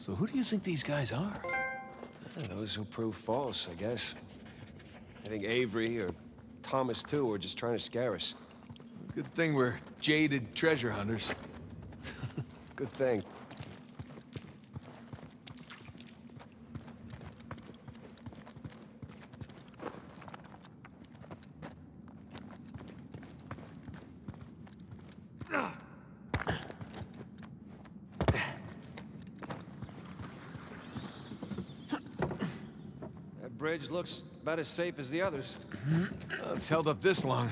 So who do you think these guys are? Those who prove false, I guess. I think Avery or Thomas, too, are just trying to scare us. Good thing we're jaded treasure hunters. Good thing. That bridge looks about as safe as the others. Well, it's held up this long.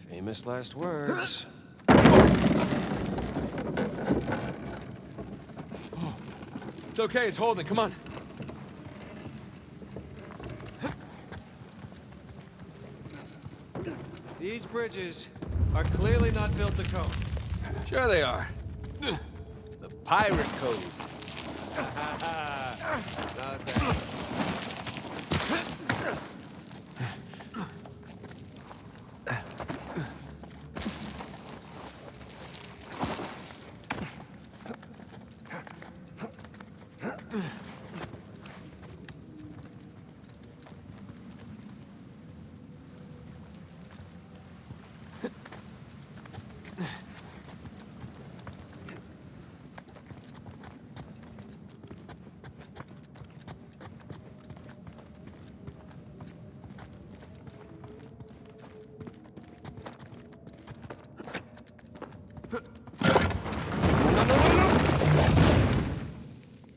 Famous last words. It's okay, it's holding. Come on. These bridges are clearly not built to cope. Sure they are. The pirate code. Not bad.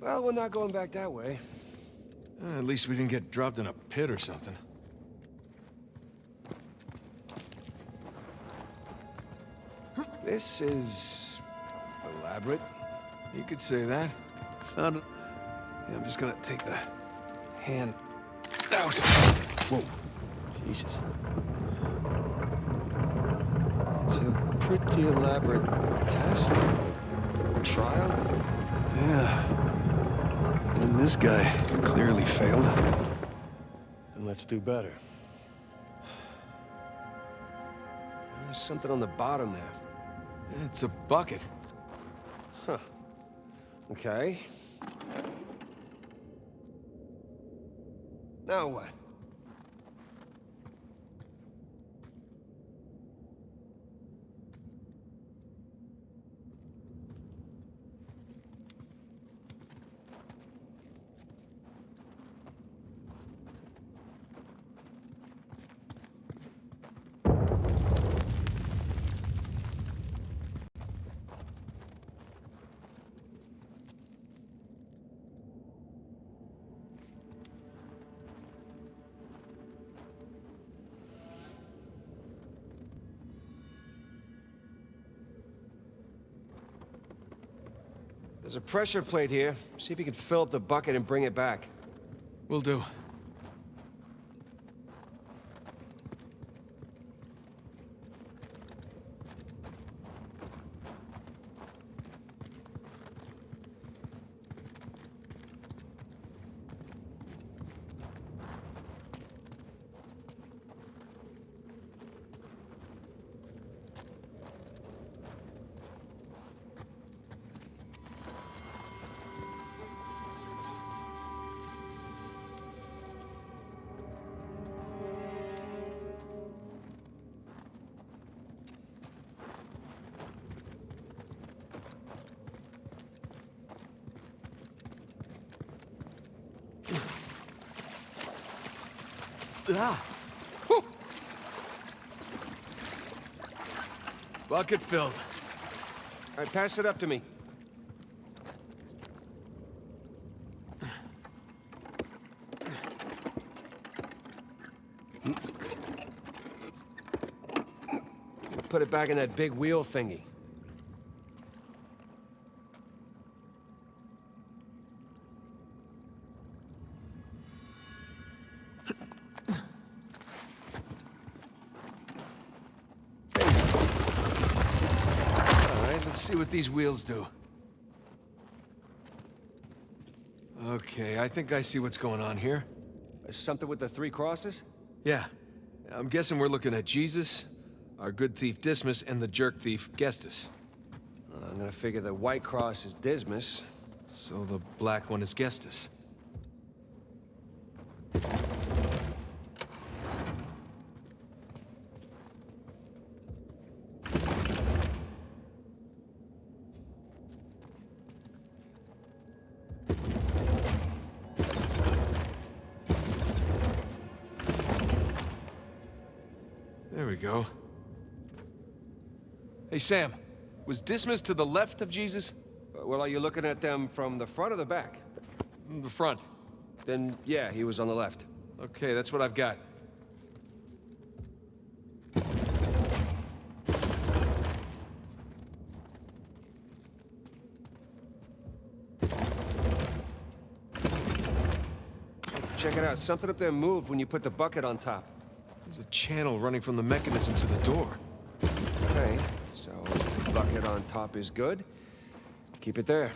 Well, we're not going back that way. At least we didn't get dropped in a pit or something. This is elaborate. You could say that. Found it. Yeah, I'm just gonna take the hand out. Whoa. Jesus. It's a pretty elaborate test. Trial. Yeah. And this guy clearly failed. Then let's do better. There's something on the bottom there. It's a bucket. Huh. Okay. Now what? There's a pressure plate here. See if you can fill up the bucket and bring it back. Will do. Ah. Whew. Bucket filled. All right, pass it up to me. Put it back in that big wheel thingy. Let's see what these wheels do. Okay, I think I see what's going on here. Something with the 3 crosses? Yeah. I'm guessing we're looking at Jesus, our good thief Dismas, and the jerk thief Gestus. I'm gonna figure the white cross is Dismas. So the black one has guessed us. There we go. Hey, Sam. Was Dismas to the left of Jesus? Well, are you looking at them from the front or the back? The front. Then, yeah, he was on the left. Okay, that's what I've got. Check it out. Something up there moved when you put the bucket on top. There's a channel running from the mechanism to the door. Okay, so bucket on top is good. Keep it there.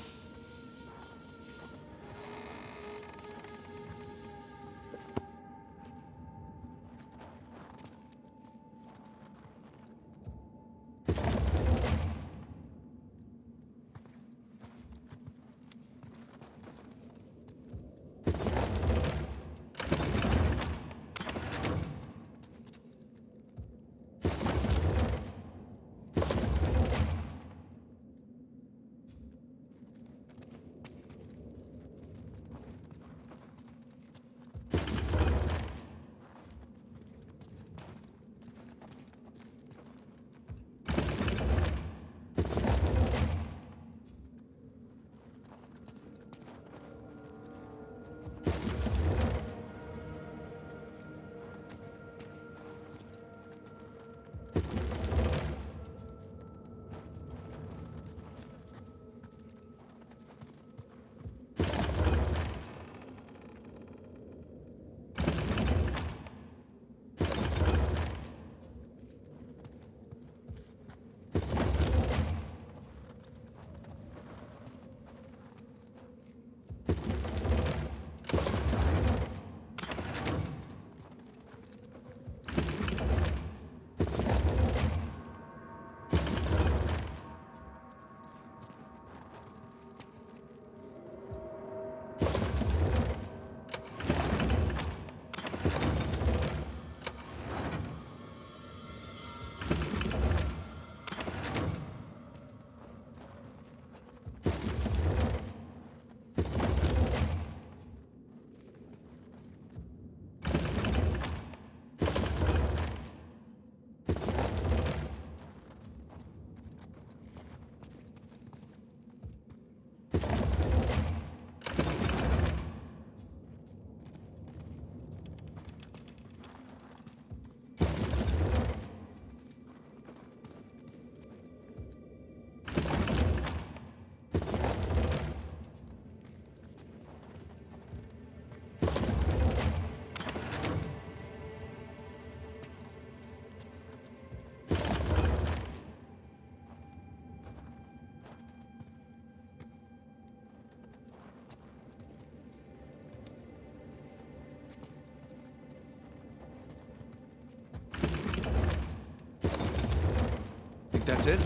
Think that's it?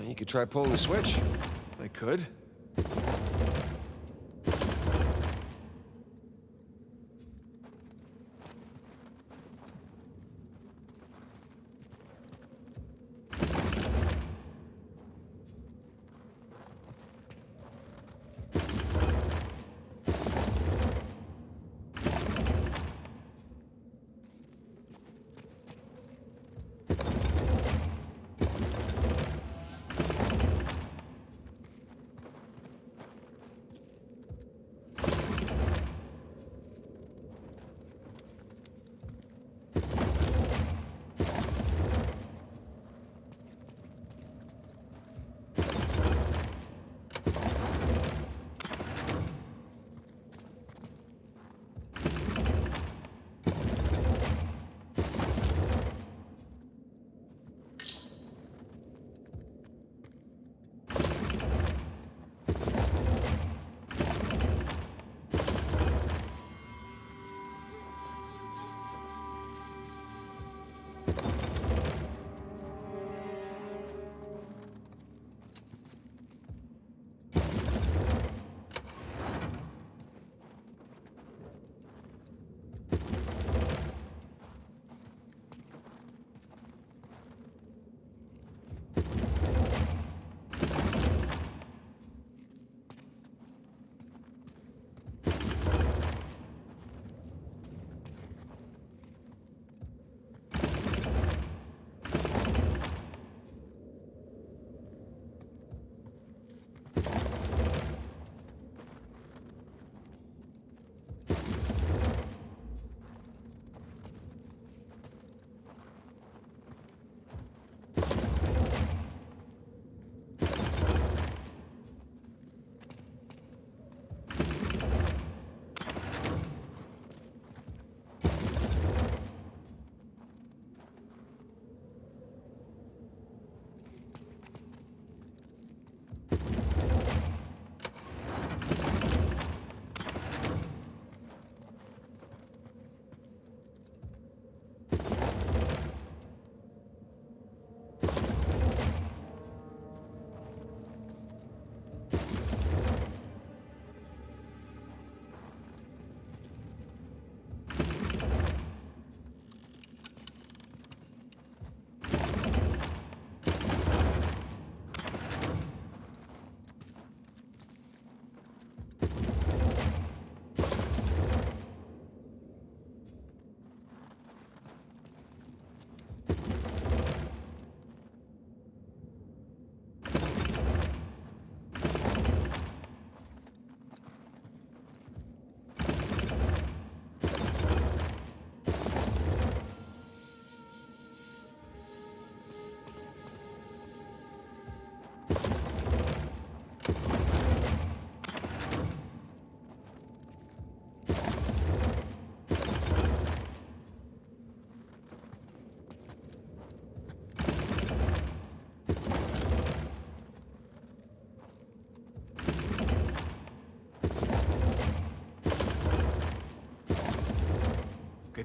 You could try pulling the switch. I could.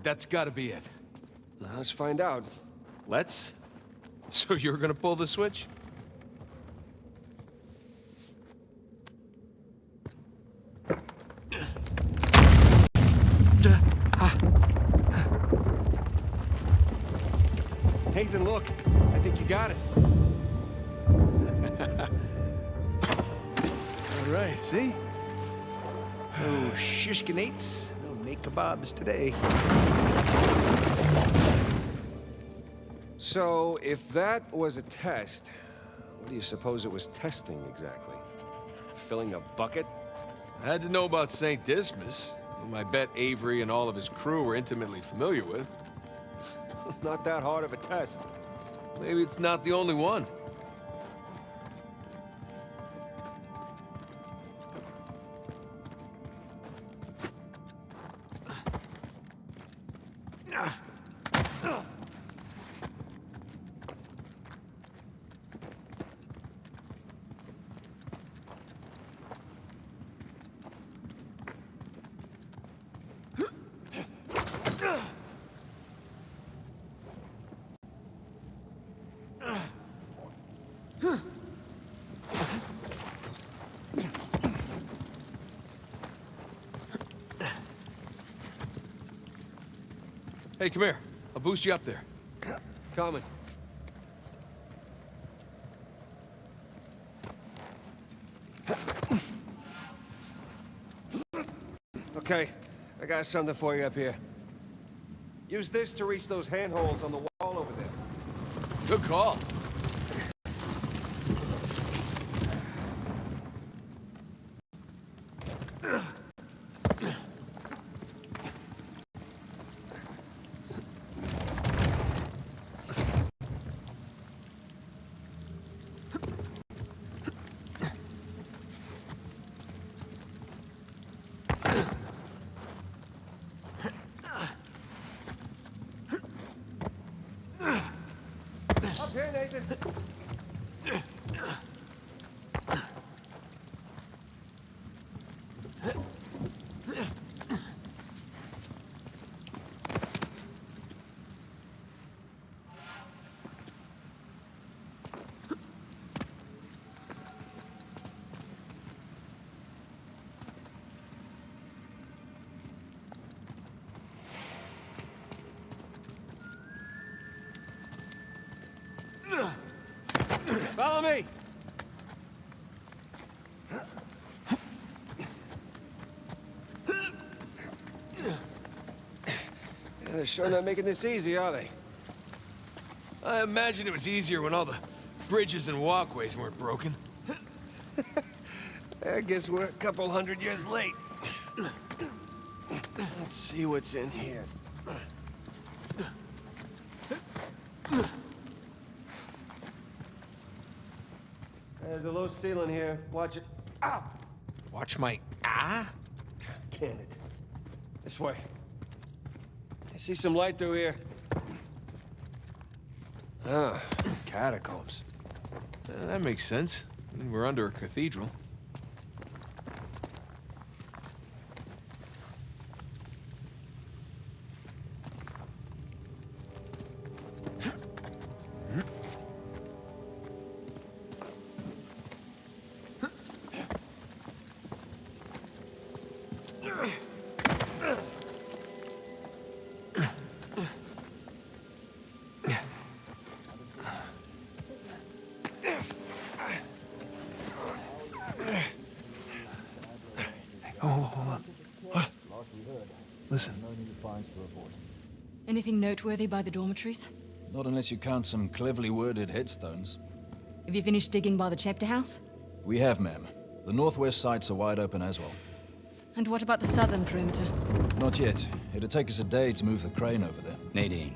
right, that's gotta be it. Now, let's find out. Let's? So you're gonna pull the switch? Nathan, look. I think you got it. All right, see? No shishkinates, no Nate kebabs today. So, if that was a test, what do you suppose it was testing exactly? Filling a bucket? I had to know about St. Dismas, whom I bet Avery and all of his crew were intimately familiar with. Not that hard of a test. Maybe it's not the only one. Hey, come here. I'll boost you up there. Coming. Okay, I got something for you up here. Use this to reach those handholds on the wall over there. Good call. Up here, Nathan. Follow me! They're sure not making this easy, are they? I imagine it was easier when all the bridges and walkways weren't broken. I guess we're a couple hundred years late. Let's see what's in here. There's a low ceiling here. Watch it. Ow! Watch my... Ah? Can it? This way. I see some light through here. Ah, catacombs. That makes sense. I mean, we're under a cathedral. Hold on. What? Listen. Anything noteworthy by the dormitories? Not unless you count some cleverly worded headstones. Have you finished digging by the chapter house? We have, ma'am. The northwest sites are wide open as well. And what about the southern perimeter? Not yet. It'll take us a day to move the crane over there. Nadine.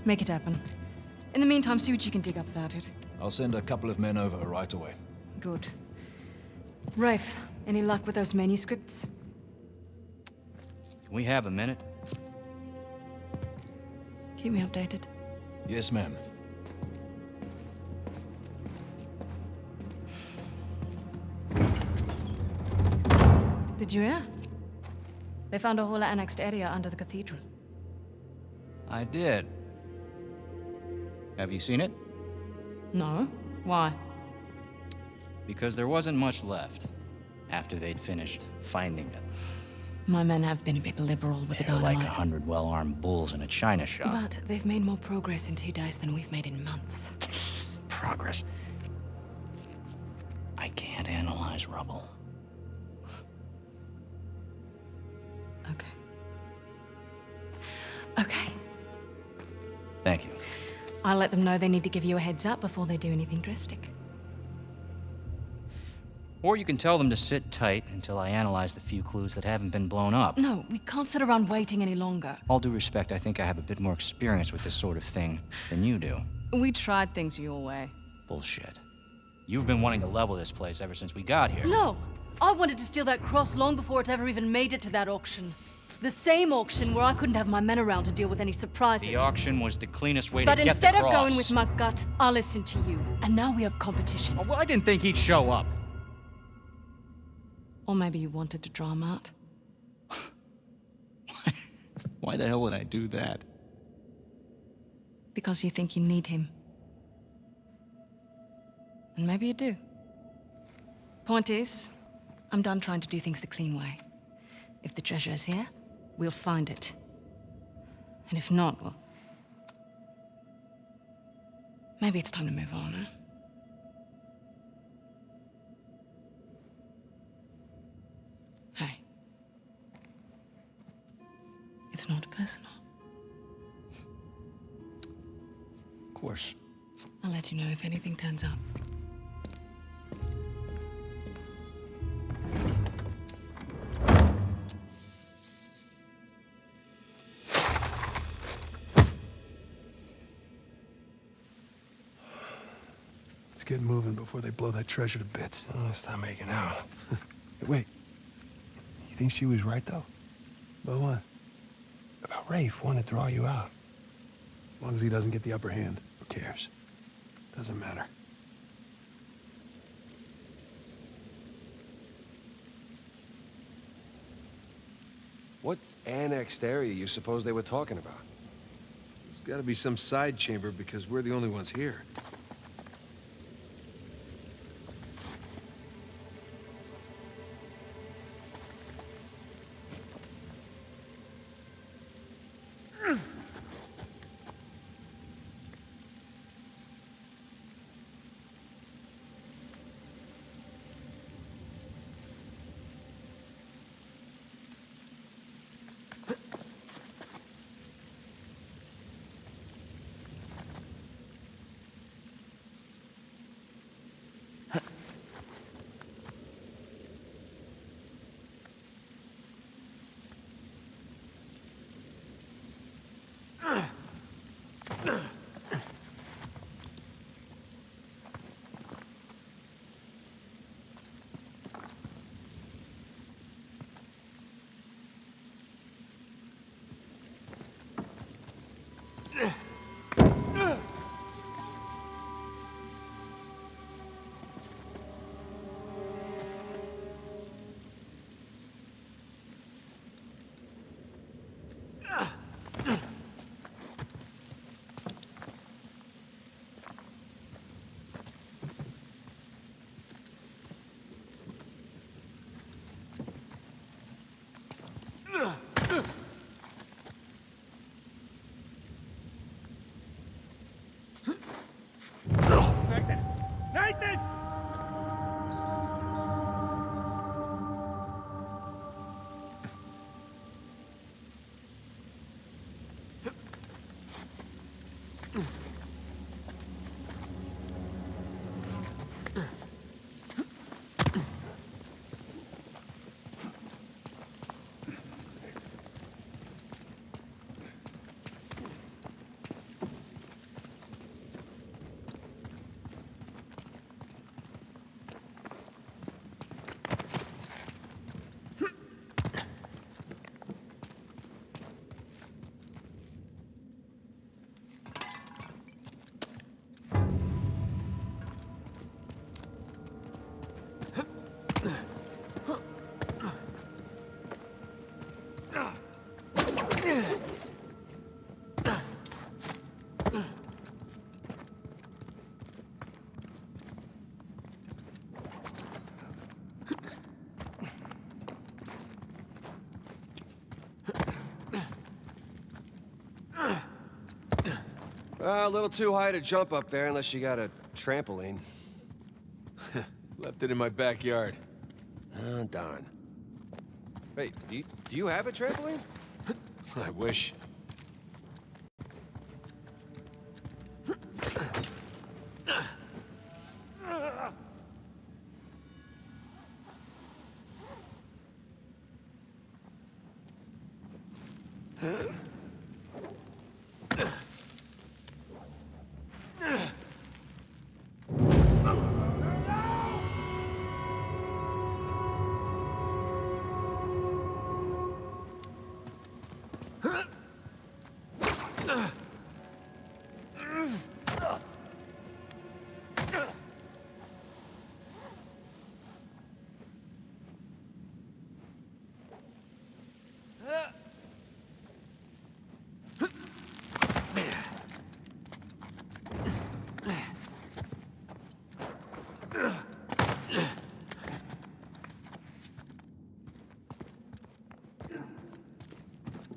Make it happen. In the meantime, see what you can dig up without it. I'll send a couple of men over right away. Good. Rafe, any luck with those manuscripts? Can we have a minute? Keep me updated. Yes, ma'am. Did you hear? They found a whole annexed area under the cathedral. I did. Have you seen it? No? Why? Because there wasn't much left after they'd finished finding it. My men have been a bit liberal with the They're like dynamite. 100 well-armed bulls in a china shop. But they've made more progress in 2 days than we've made in months. Progress. I can't analyze rubble. Okay. Okay. Thank you. I'll let them know they need to give you a heads up before they do anything drastic. Or you can tell them to sit tight until I analyze the few clues that haven't been blown up. No, we can't sit around waiting any longer. All due respect, I think I have a bit more experience with this sort of thing than you do. We tried things your way. Bullshit. You've been wanting to level this place ever since we got here. No! I wanted to steal that cross long before it ever even made it to that auction. The same auction where I couldn't have my men around to deal with any surprises. The auction was the cleanest way But to get the instead of cross. going with my gut, I listened to you. And now we have competition. Oh, well, I didn't think he'd show up. Or maybe you wanted to draw him out. Why the hell would I do that? Because you think you need him. And maybe you do. Point is, I'm done trying to do things the clean way. If the treasure is here, we'll find it. And if not, well... maybe it's time to move on, huh? Hey. It's not personal. Of course. I'll let you know if anything turns up. Let's get moving before they blow that treasure to bits. Oh, let's stop making out. Wait. You think she was right, though? About what? About Rafe wanting to draw you out. As long as he doesn't get the upper hand, who cares? Doesn't matter. What annexed area you suppose they were talking about? There's gotta be some side chamber because we're the only ones here. Nathan! Nathan! A little too high to jump up there unless you got a trampoline. Left it in my backyard. Oh, darn. Wait, do you have a trampoline? I wish.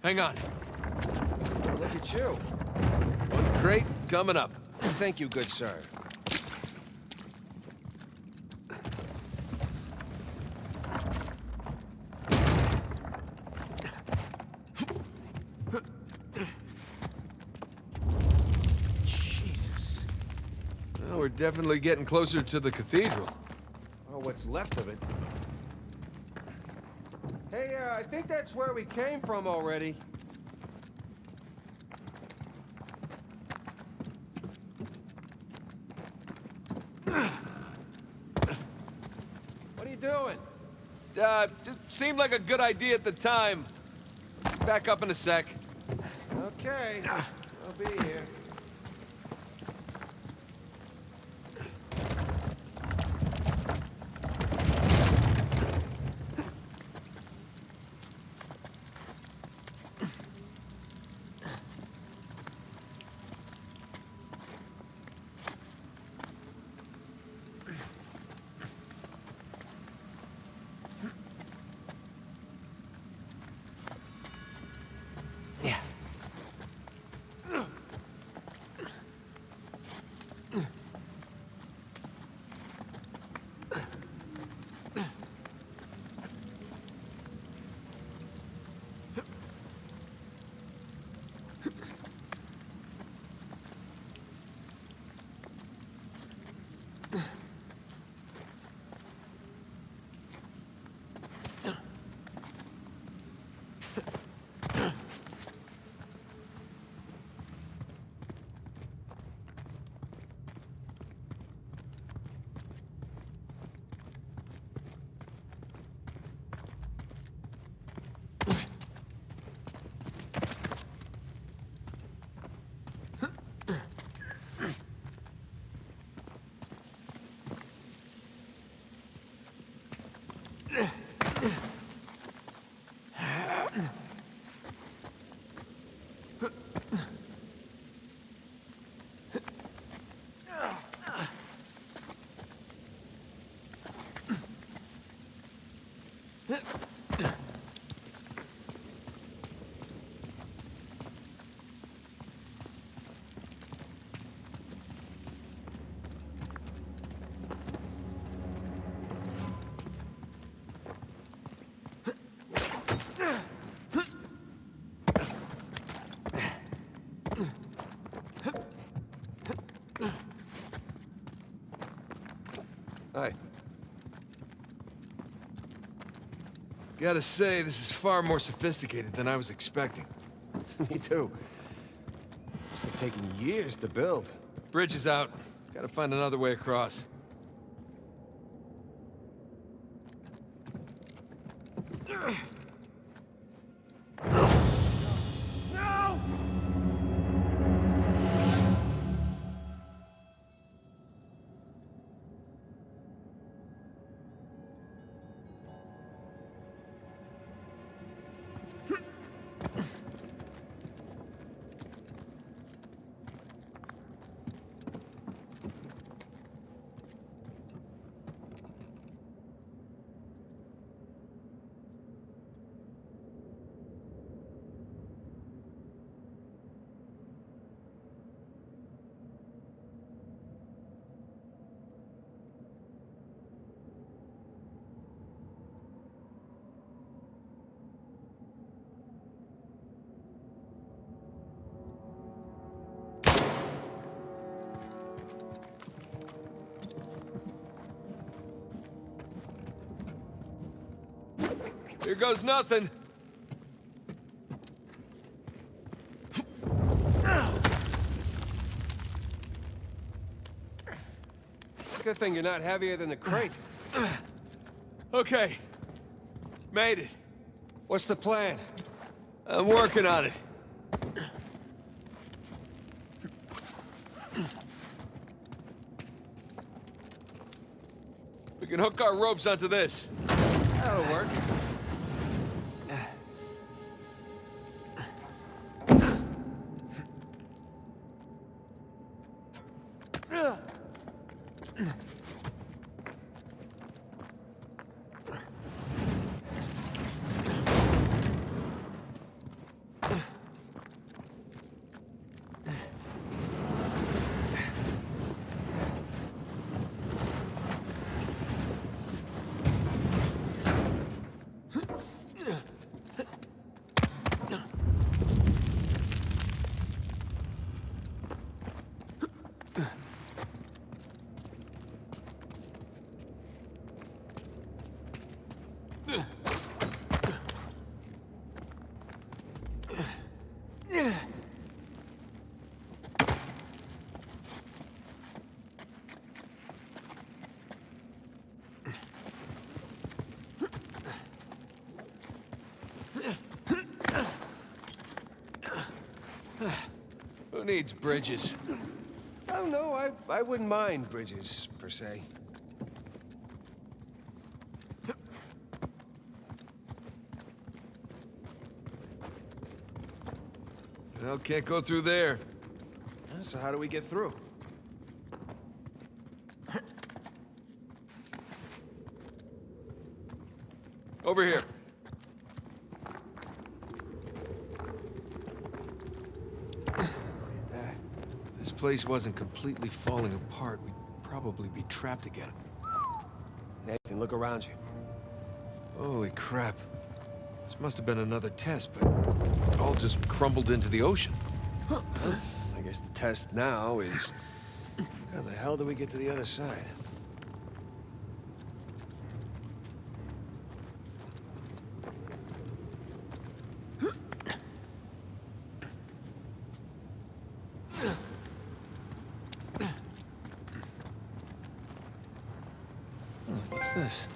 Hang on. Look at you. One crate coming up. Thank you, good sir. Jesus. Well, we're definitely getting closer to the cathedral. Oh, what's left of it. Hey, I think that's where we came from already. What are you doing? It seemed like a good idea at the time. Back up in a sec. Okay, I'll be here. Hi. Gotta say, this is far more sophisticated than I was expecting. Me too. Must have taken years to build. Bridge is out. Gotta find another way across. No! Here goes nothing. Good thing you're not heavier than the crate. Okay. Made it. What's the plan? I'm working on it. We can hook our ropes onto this. That'll work. Who needs bridges? Oh, no, I wouldn't mind bridges, per se. Well, can't go through there. So how do we get through? Over here. If this place wasn't completely falling apart, we'd probably be trapped again. Nathan, look around you. Holy crap. This must have been another test, but it all just crumbled into the ocean. I guess the test now is... How the hell do we get to the other side? What's this?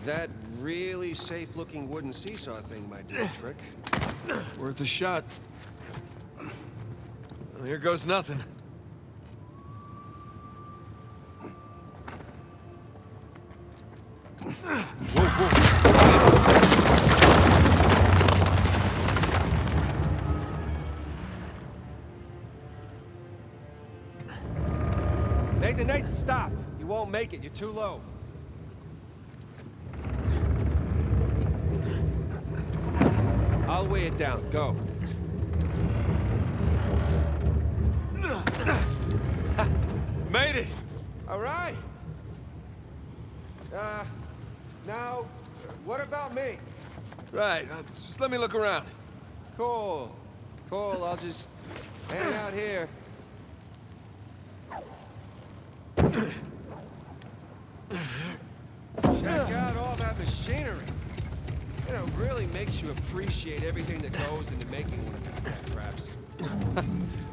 That really safe-looking wooden seesaw thing might do the trick. Worth a shot. Well, here goes nothing. Whoa, Nathan, stop! You won't make it, you're too low. I'll weigh it down, go. Made it! All right. Now, what about me? Right, just let me look around. Cool. Cool, I'll just hang out here. Check out all that machinery. You know, it really makes you appreciate everything that goes into making one of these cat traps.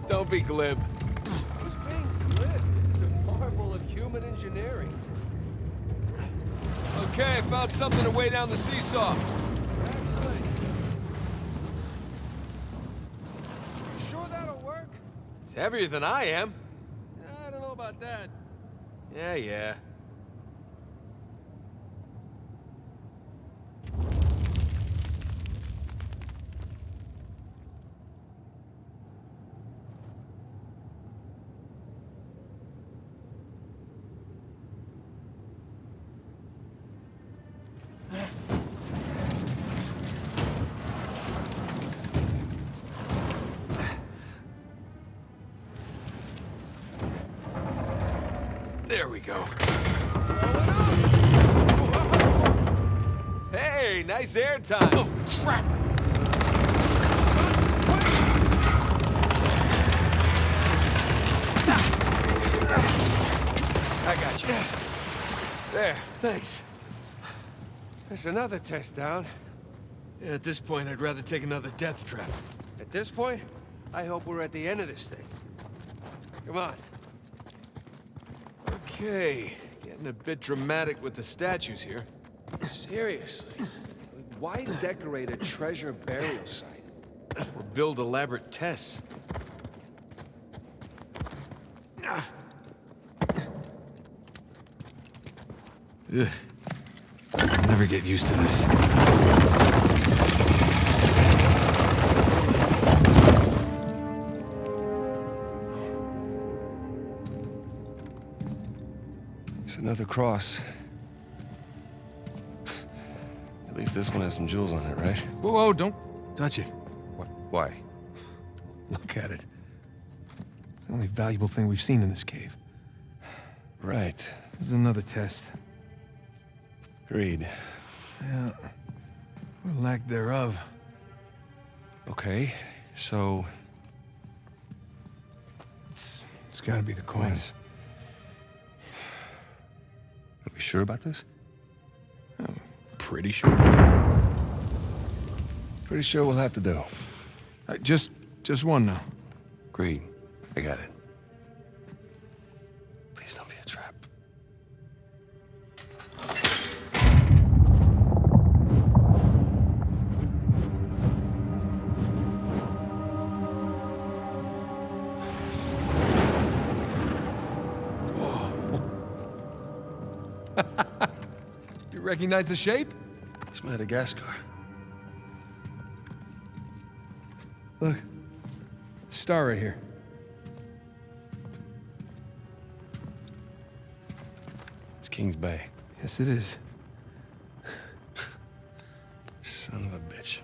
Don't be glib. Who's being glib? This is a marvel of human engineering. Okay, I found something to weigh down the seesaw. Excellent. You sure that'll work? It's heavier than I am. I don't know about that. Yeah. There we go. Hey, nice air time. Oh, crap! I got you. There. Thanks. There's another test down. Yeah, at this point, I'd rather take another death trap. At this point, I hope we're at the end of this thing. Come on. Okay, getting a bit dramatic with the statues here. Seriously. Why decorate a treasure burial site? Or build elaborate tests. Ugh. I'll never get used to this. It's another cross. At least this one has some jewels on it, right? Whoa, whoa, don't touch it. What? Why? Look at it. It's the only valuable thing we've seen in this cave. Right. This is another test. Agreed. Yeah. Or lack thereof. Okay, so... It's gotta be the coins. Are we sure about this? I'm pretty sure. Pretty sure we'll have to do. Just one now. Agreed. I got it. Please don't be a trap. You recognize the shape? It's Madagascar. Look. Star right here. It's Kings Bay. Yes, it is. Son of a bitch.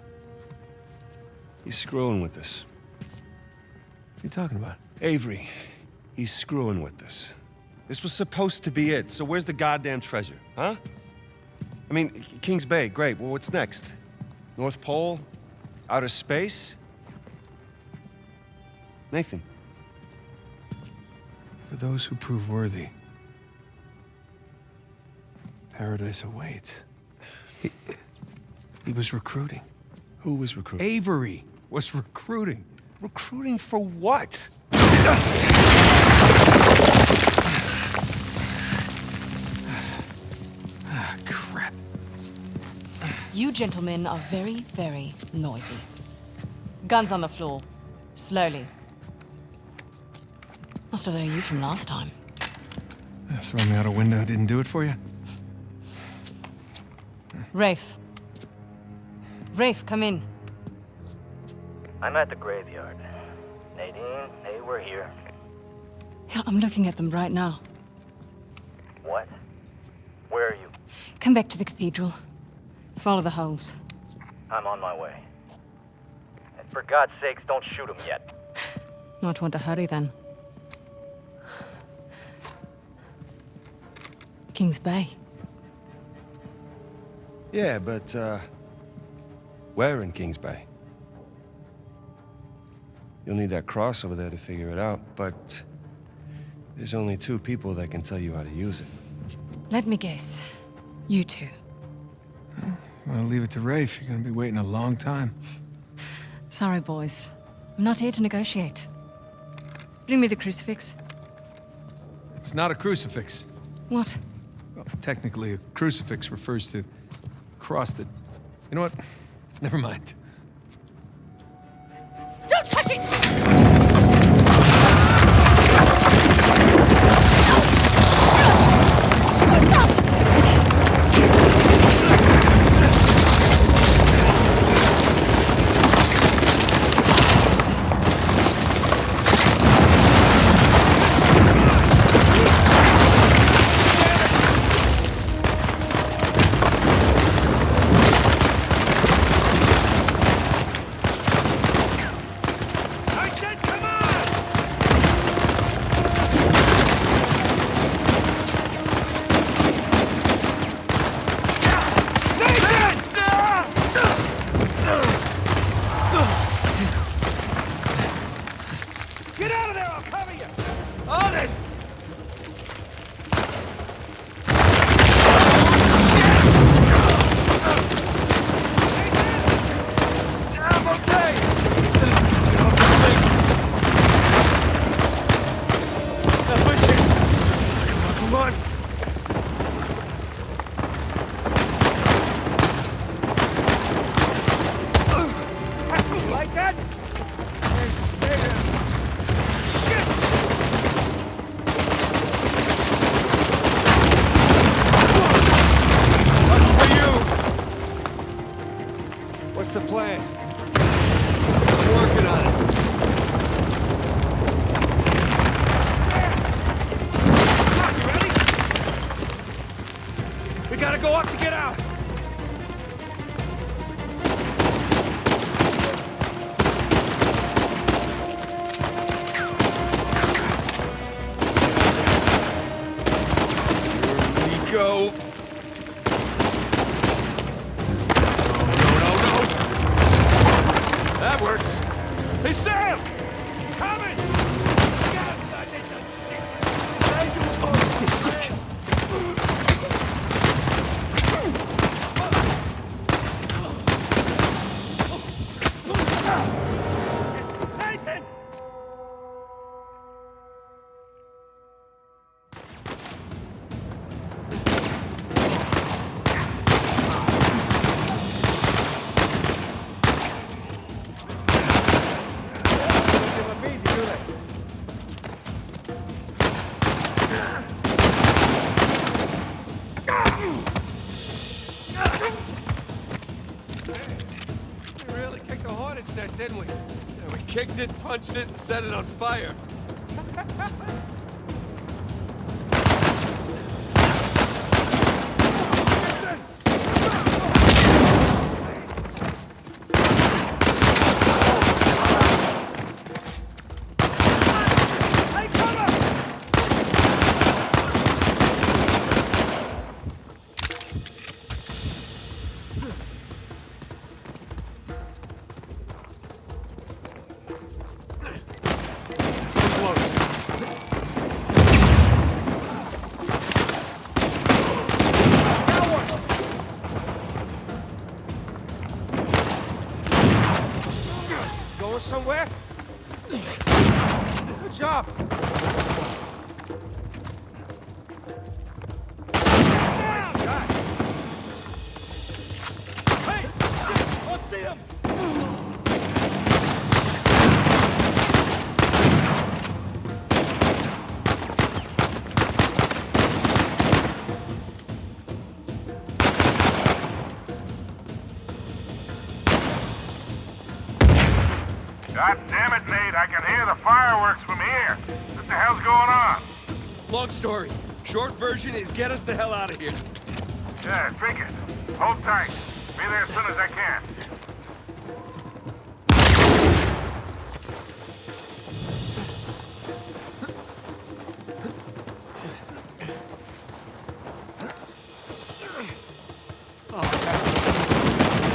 He's screwing with us. What are you talking about? Avery, he's screwing with us. This was supposed to be it, so where's the goddamn treasure, huh? I mean, Kings Bay, great. Well, what's next? North Pole? Outer space? Nathan. For those who prove worthy, paradise awaits. He was recruiting. Who was recruiting? Avery was recruiting. Recruiting for what? Ah, crap. You gentlemen are very, very noisy. Guns on the floor. Slowly. Must have known you from last time. Throw me out a window didn't do it for you? Rafe. Rafe, come in. I'm at the graveyard. Nadine, hey, we're here. Yeah, I'm looking at them right now. What? Where are you? Come back to the cathedral. Follow the holes. I'm on my way. And for God's sakes, don't shoot him yet. Not want to hurry then. Kings Bay. Yeah, but, where in Kings Bay? You'll need that cross over there to figure it out, but there's only 2 people that can tell you how to use it. Let me guess. You two. I'll leave it to Rafe. You're gonna be waiting a long time. Sorry, boys. I'm not here to negotiate. Bring me the crucifix. It's not a crucifix. What? Well, technically, a crucifix refers to a cross that... You know what? Never mind. Don't touch it! the plan? I'm working on it. You ready? We gotta go up to get out. Here we go. No. That works. Hey, Sam! Coming! Nathan! We really kicked the hornet's nest, didn't we? Yeah, we kicked it, punched it, and set it on fire. Going somewhere? Good job. Hey! Let's see him! God damn it, Nate, I can hear the fireworks from here. What the hell's going on? Long story. Short version is get us the hell out of here. Yeah, drink it. Hold tight. Be there as soon as I can.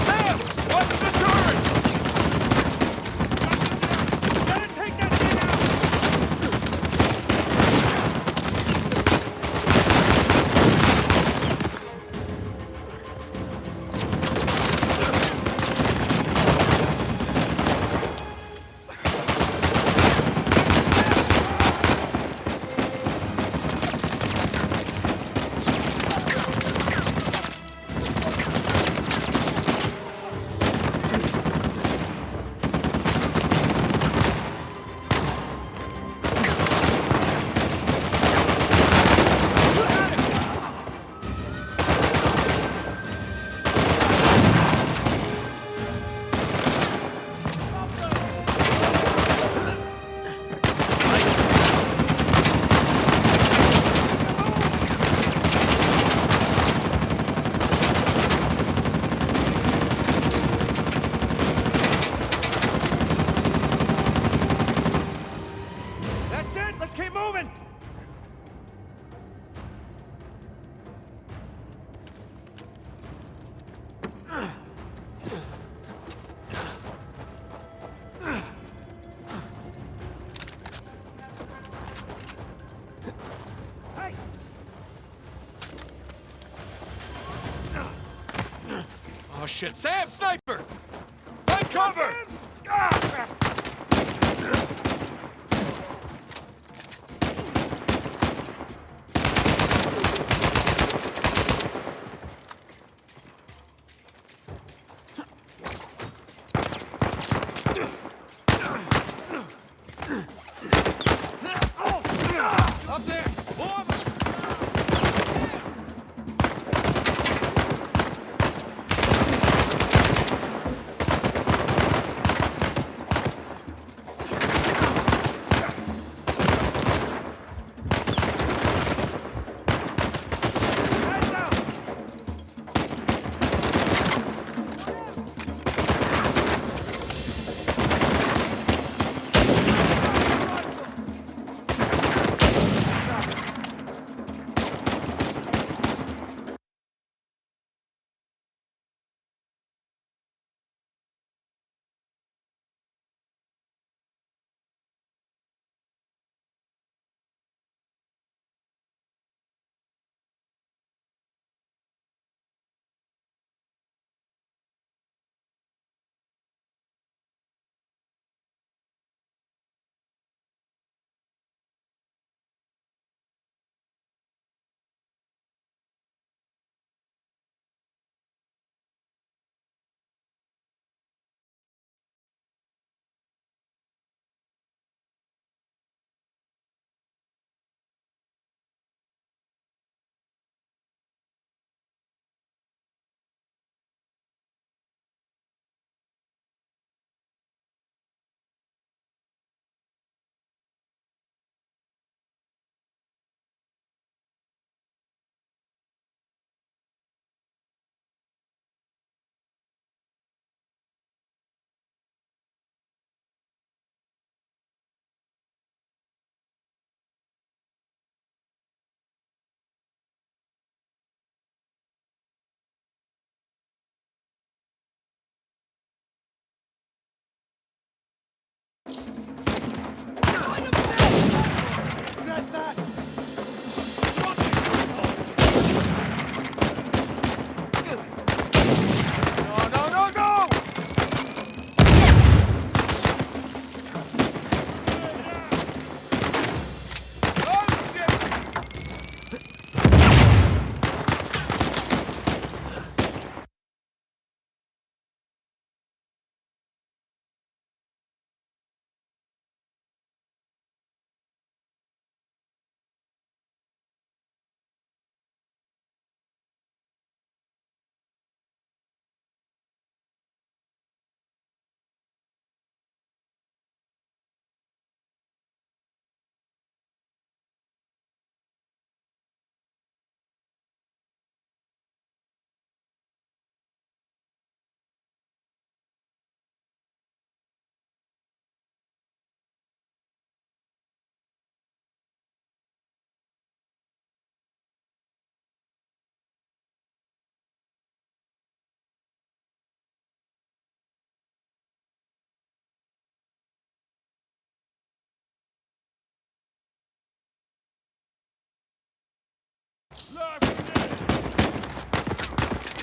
Sam! Watch the turret! Gotta take that thing out! That's it! Let's keep moving! Hey! Oh shit, Sam, sniper! Find cover! Up there! Form!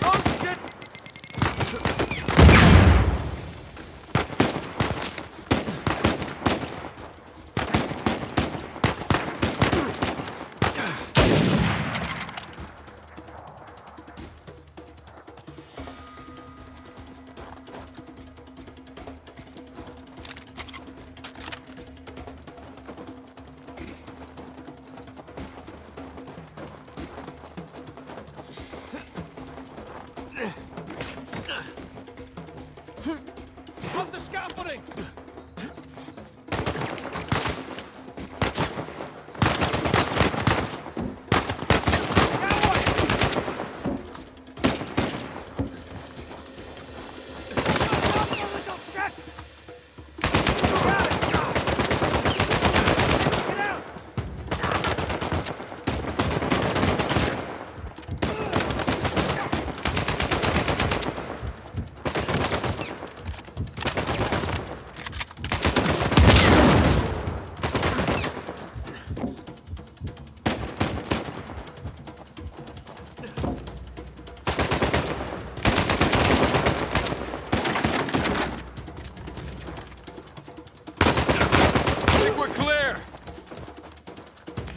Oh, shit! How's the scaffolding?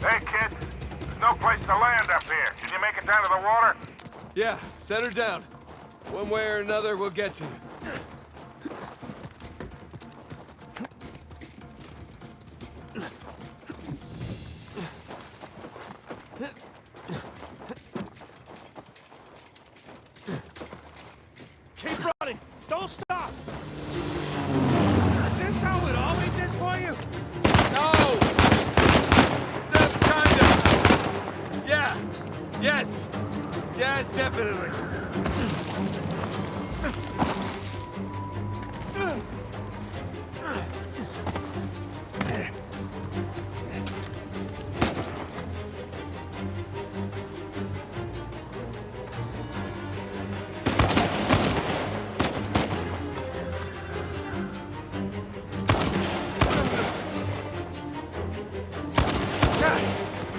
Hey, kid. There's no place to land up here. Can you make it down to the water? Yeah, set her down. One way or another, we'll get to you. Keep running! Don't stop! Is this how it always is for you? No! That's kinda... Yeah. Yes. Yes, definitely.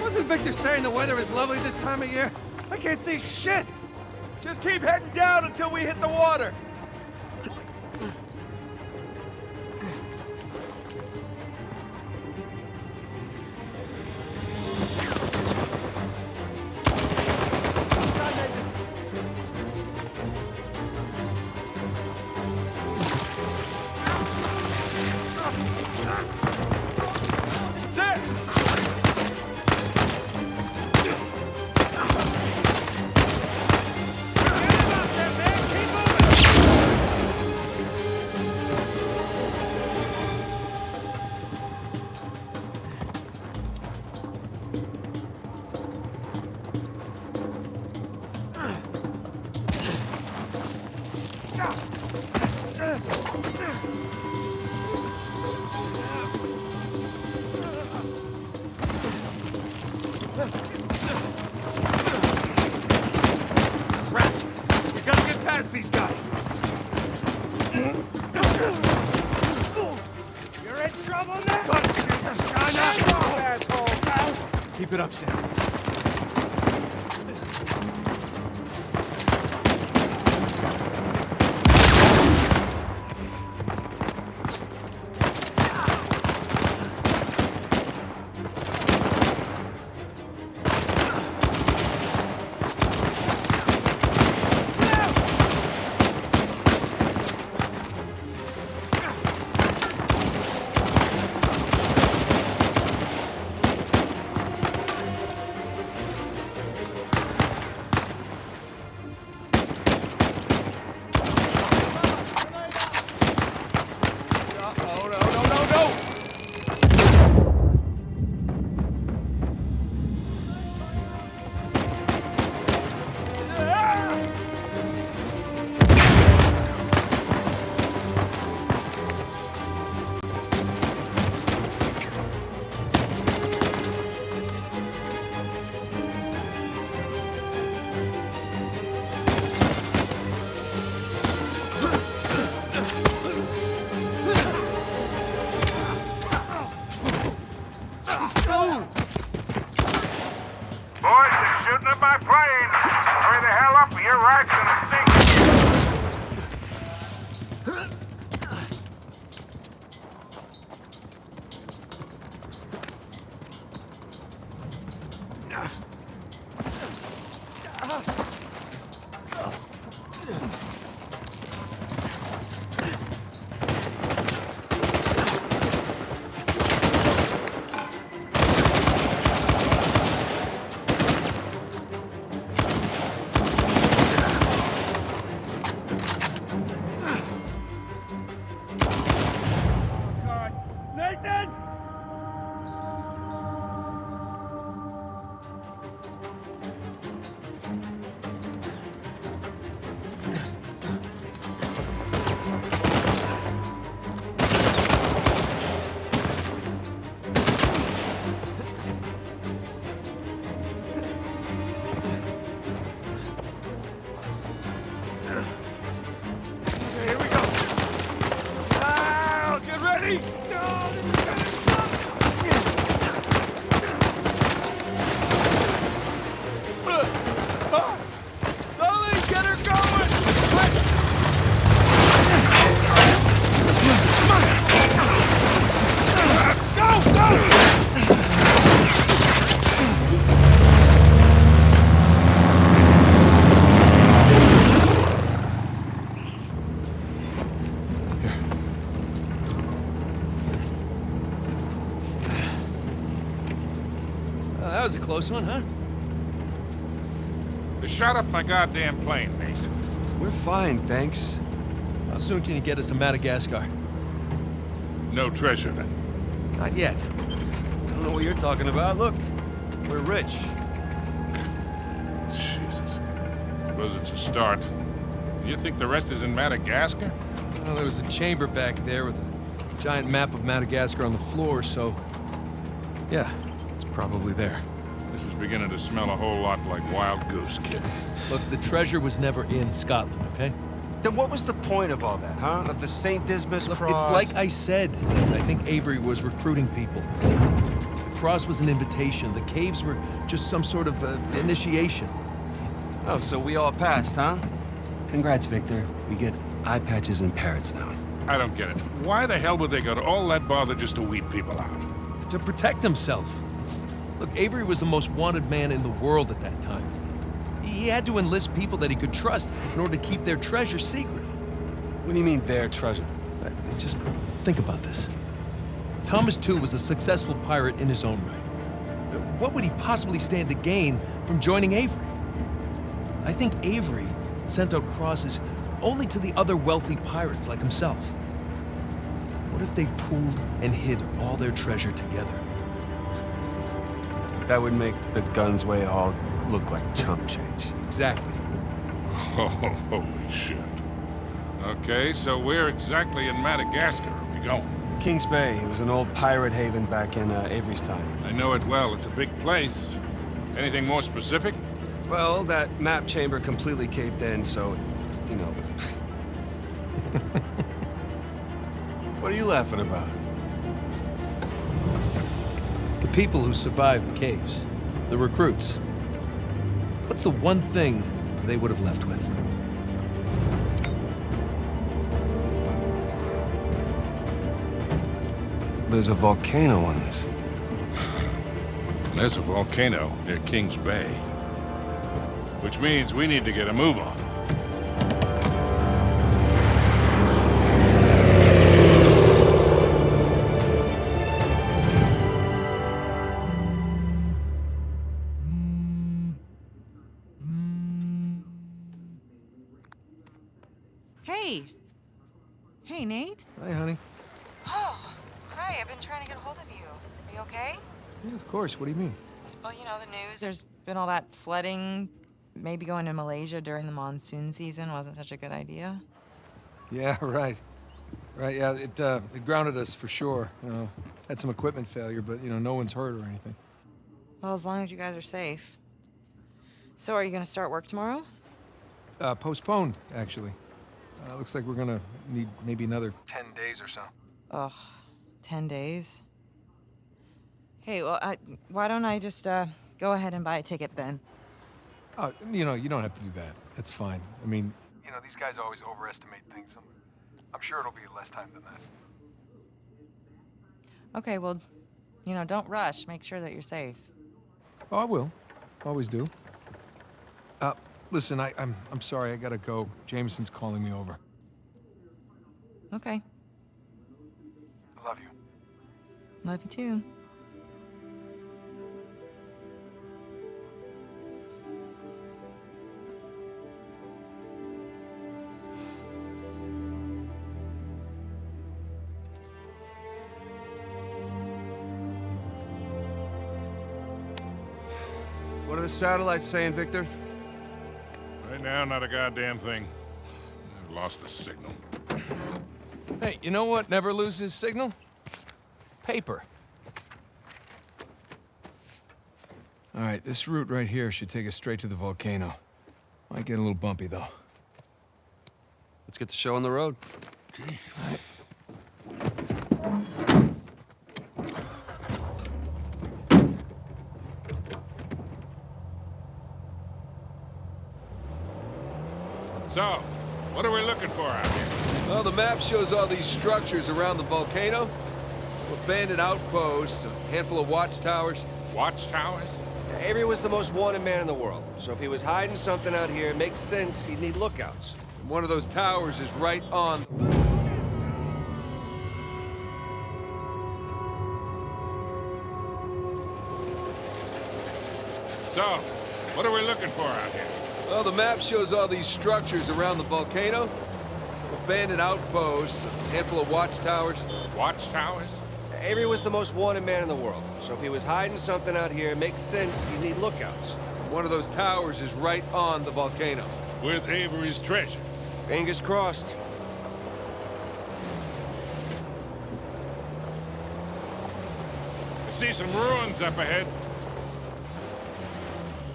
Wasn't Victor saying the weather is lovely this time of year? I can't see shit! Just keep heading down until we hit the water. That's it! Crap! We gotta get past these guys. You're in trouble now? Asshole! Keep it up, Sam. shooting at my plane. Hurry the hell up or your ride's gonna sink. Here we go. Wow, get ready. Sully, get her going. Go, go. That was a close one, huh? They shot up my goddamn plane, Nate. We're fine, thanks. How soon can you get us to Madagascar? No treasure, then. Not yet. I don't know what you're talking about. Look, we're rich. Jesus. Suppose it's a start. You think the rest is in Madagascar? Well, there was a chamber back there with a giant map of Madagascar on the floor, so... yeah, it's probably there. This is beginning to smell a whole lot like Wild Goose, kid. Look, the treasure was never in Scotland, okay? Then what was the point of all that, huh? Of the St. Dismas Look, cross? it's like I said. I think Avery was recruiting people. The cross was an invitation. The caves were just some sort of initiation. Oh, so we all passed, huh? Congrats, Victor. We get eye patches and parrots now. I don't get it. Why the hell would they go to all that bother just to weed people out? To protect himself. Look, Avery was the most wanted man in the world at that time. He had to enlist people that he could trust in order to keep their treasure secret. What do you mean, their treasure? Just think about this. Thomas Tew was a successful pirate in his own right. What would he possibly stand to gain from joining Avery? I think Avery sent out crosses only to the other wealthy pirates like himself. What if they pooled and hid all their treasure together? That would make the Gunsway all look like chump change. Exactly. Oh, holy shit. Okay, so where exactly in Madagascar are we going? Kings Bay. It was an old pirate haven back in Avery's time. I know it well. It's a big place. Anything more specific? Well, that map chamber completely caved in, so, you know. What are you laughing about? The people who survived the caves, the recruits. What's the one thing they would have left with? There's a volcano on this. There's a volcano near Kings Bay. Which means we need to get a move on. Hey. Hey, Nate. Hi, honey. Oh, hi. I've been trying to get a hold of you. Are you okay? Yeah, of course. What do you mean? Well, you know, the news. There's been all that flooding. Maybe going to Malaysia during the monsoon season wasn't such a good idea. Yeah, right. Right, yeah, it grounded us for sure. You know, had some equipment failure, but, you know, no one's hurt or anything. Well, as long as you guys are safe. So are you going to start work tomorrow? Postponed, actually. Looks like we're gonna need maybe another 10 days or so. Ugh, 10 days? Hey, well, why don't I just go ahead and buy a ticket then? You know, you don't have to do that. That's fine. I mean, you know, these guys always overestimate things. I'm sure it'll be less time than that. Okay, well, you know, don't rush. Make sure that you're safe. Oh, I will. Always do. Listen, I'm sorry. I gotta go. Jameson's calling me over. Okay. I love you. Love you too. What are the satellites saying, Victor? Right now, not a goddamn thing. I've lost the signal. Hey, you know what never loses signal? Paper. All right, this route right here should take us straight to the volcano. Might get a little bumpy, though. Let's get the show on the road. Okay. So, what are we looking for out here? Well, the map shows all these structures around the volcano. Some abandoned outposts, a handful of watchtowers. Watchtowers? Avery was the most wanted man in the world, so if he was hiding something out here, it makes sense he'd need lookouts. And one of those towers is right on... So, what are we looking for out here? Well, the map shows all these structures around the volcano. Some abandoned outposts, a handful of watchtowers. Watchtowers? Avery was the most wanted man in the world, so if he was hiding something out here, it makes sense he'd need lookouts. One of those towers is right on the volcano. With Avery's treasure. Fingers crossed. I see some ruins up ahead.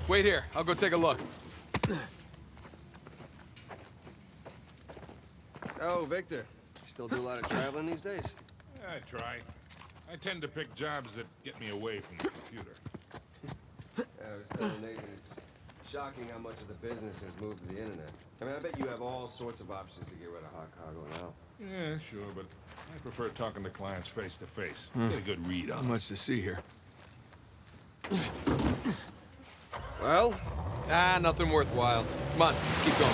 Wait here, I'll go take a look. Oh, Victor. You still do a lot of traveling these days? I try. I tend to pick jobs that get me away from the computer. I was telling Nathan, it's shocking how much of the business has moved to the internet. I mean, I bet you have all sorts of options to get rid of hot cargo now. Yeah, sure, but I prefer talking to clients face to face. Get a good read Not on them. much to see here. Well, Nothing worthwhile. Come on, let's keep going.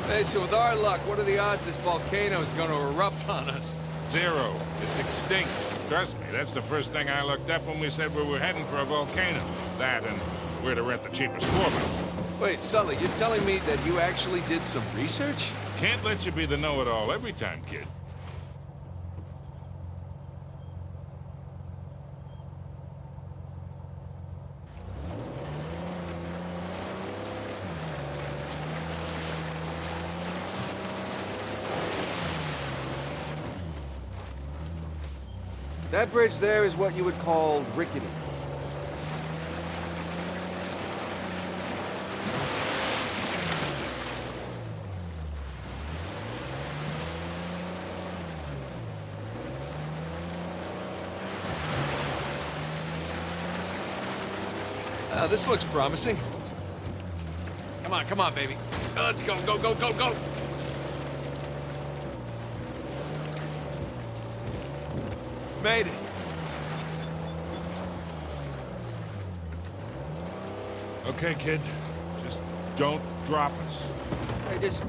Hey, so with our luck, what are the odds this volcano is going to erupt on us? 0. It's extinct. Trust me, that's the first thing I looked up when we said we were heading for a volcano. That and where to rent the cheapest 4x. Wait, Sully, you're telling me that you actually did some research? Can't let you be the know-it-all every time, kid. that bridge there is what you would call rickety. This looks promising. Come on, baby. Let's go, go, go, go, go! Made it. Okay, kid. Just don't drop us. Hey, just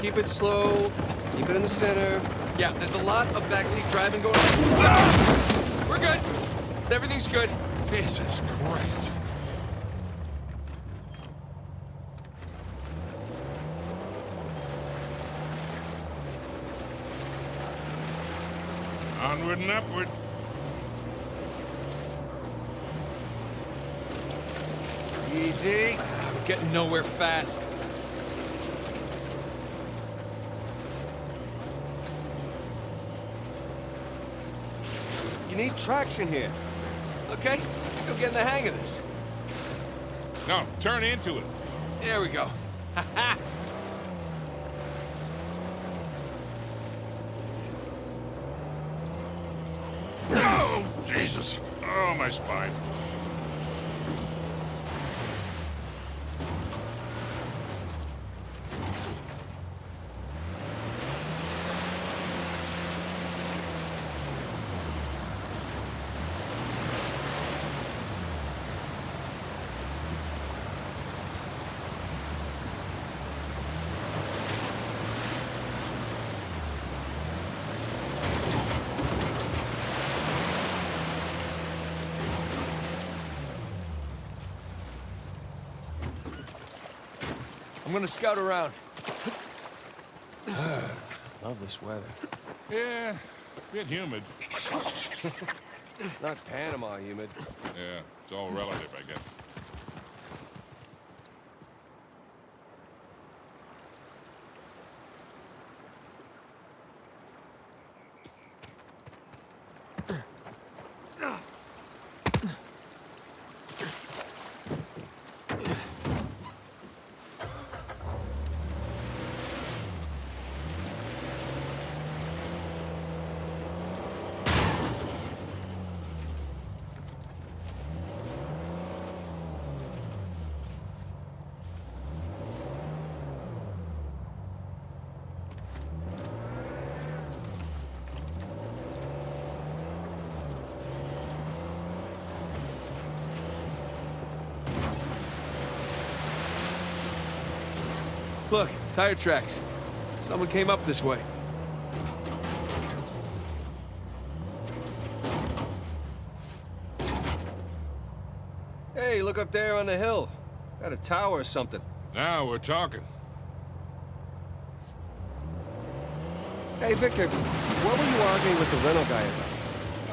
keep it slow, keep it in the center. Yeah, there's a lot of backseat driving going on. We're good. Everything's good. Jesus Christ. Onward and upward. Easy. We're getting nowhere fast. You need traction here. Okay, still getting the hang of this. No, turn into it. There we go. Ha ha! Oh, Jesus. Oh, my spine. I'm gonna scout around. Love this weather. Yeah, bit humid. Not Panama humid. Yeah, it's all relative, I guess. Look, tire tracks. Someone came up this way. Hey, look up there on the hill. Got a tower or something. Now we're talking. Hey, Victor, what were you arguing with the rental guy about?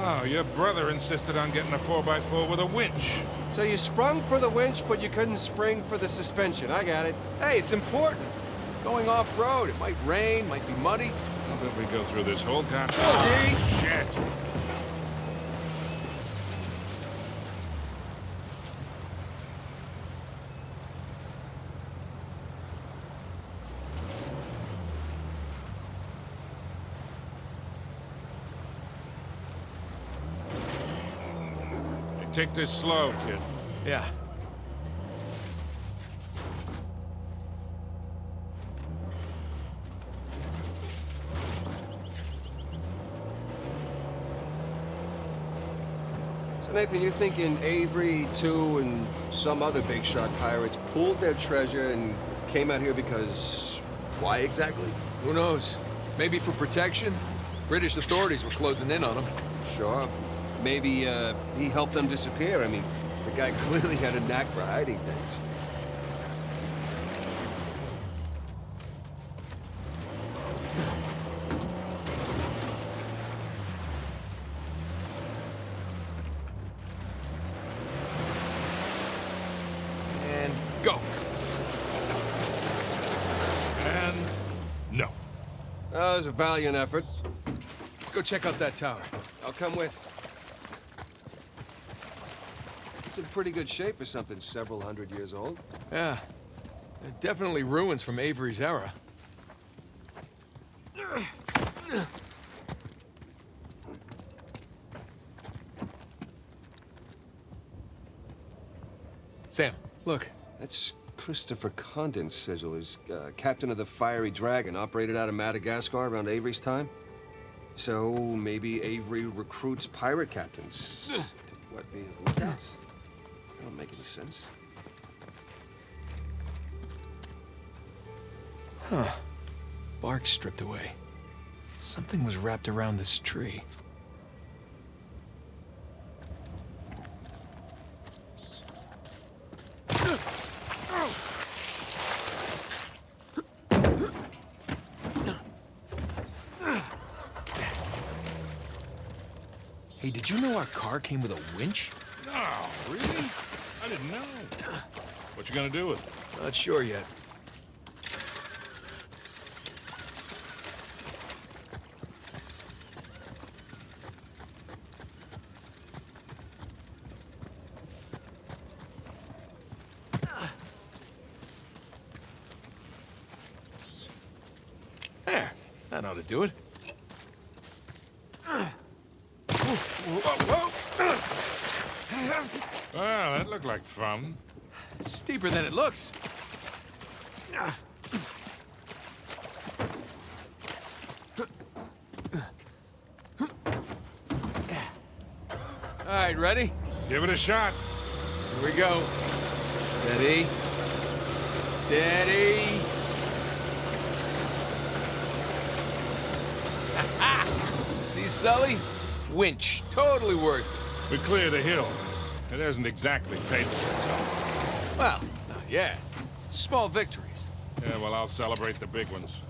Oh, your brother insisted on getting a 4x4 with a winch. So you sprung for the winch, but you couldn't spring for the suspension. I got it. Hey, it's important. Going off-road, it might rain, might be muddy. How about we go through this whole goddamn... Oh, shit! Hey, take this slow, kid. Yeah. So, Nathan, you're thinking Avery, too, and some other big shot pirates pooled their treasure and came out here because... why exactly? Who knows? Maybe for protection? British authorities were closing in on them. Sure. Maybe, he helped them disappear. I mean, the guy clearly had a knack for hiding things. And go. And... no. That was a valiant effort. Let's go check out that tower. I'll come with. It's in pretty good shape for something several hundred years old. Yeah. They're definitely ruins from Avery's era. Sam, look. That's Christopher Condon's sigil. He's captain of the Fiery Dragon, operated out of Madagascar around Avery's time. So maybe Avery recruits pirate captains to what, be his lookouts? That don't make any sense. Huh. Bark stripped away. Something was wrapped around this tree. Hey, did you know our car came with a winch? No, really? I didn't know. What you gonna do with it? Not sure yet. There, that ought to do it. Well, that looked like fun. It's steeper than it looks. All right, ready? Give it a shot. Here we go. Steady. Steady. See, Sully? Winch. Totally worth it. We cleared a hill. It hasn't exactly paid for itself. Well, not yet. Small victories. Yeah, well, I'll celebrate the big ones.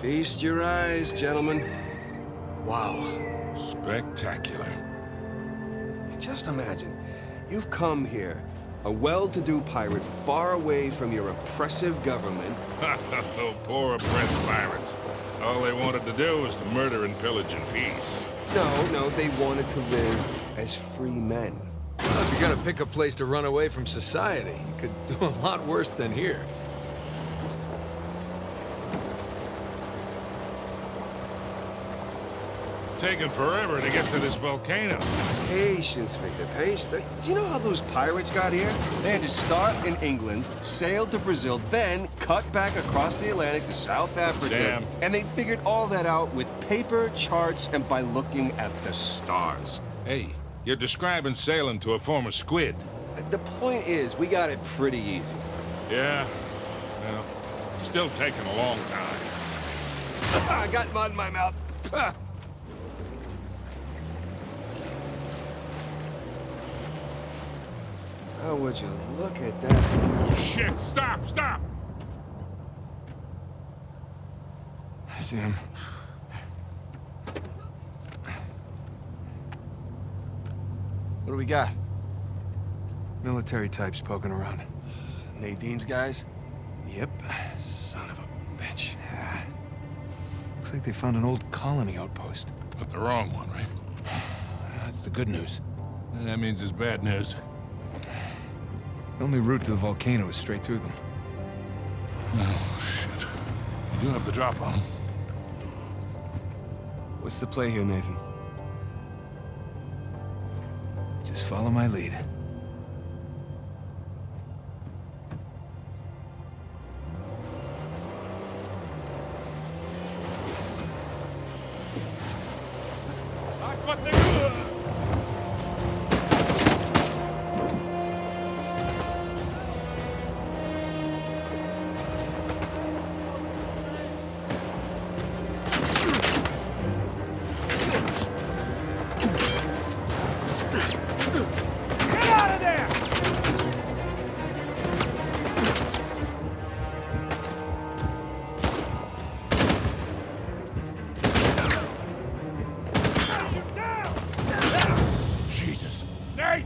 Feast your eyes, gentlemen. Wow. Spectacular. Just imagine, you've come here, a well-to-do pirate far away from your oppressive government. Oh, poor oppressed pirates. All they wanted to do was to murder and pillage in peace. No, they wanted to live as free men. Well, if you're gonna pick a place to run away from society, you could do a lot worse than here. It's taken forever to get to this volcano. Patience, Victor, patience. Do you know how those pirates got here? They had to start in England, sail to Brazil, then cut back across the Atlantic to South Africa. Damn. And they figured all that out with paper, charts, and by looking at the stars. Hey, you're describing sailing to a former squid. The point is, we got it pretty easy. Yeah, well, still taking a long time. I got mud in my mouth. Oh, would you look at that? Oh, shit! Stop! Stop! I see him. What do we got? Military types poking around. Nadine's guys? Yep. Son of a bitch. Looks like they found an old colony outpost. But the wrong one, right? That's the good news. That means it's bad news. The only route to the volcano is straight through them. Oh, shit. You do have the drop on them. What's the play here, Nathan? Just follow my lead. Jesus! Nate!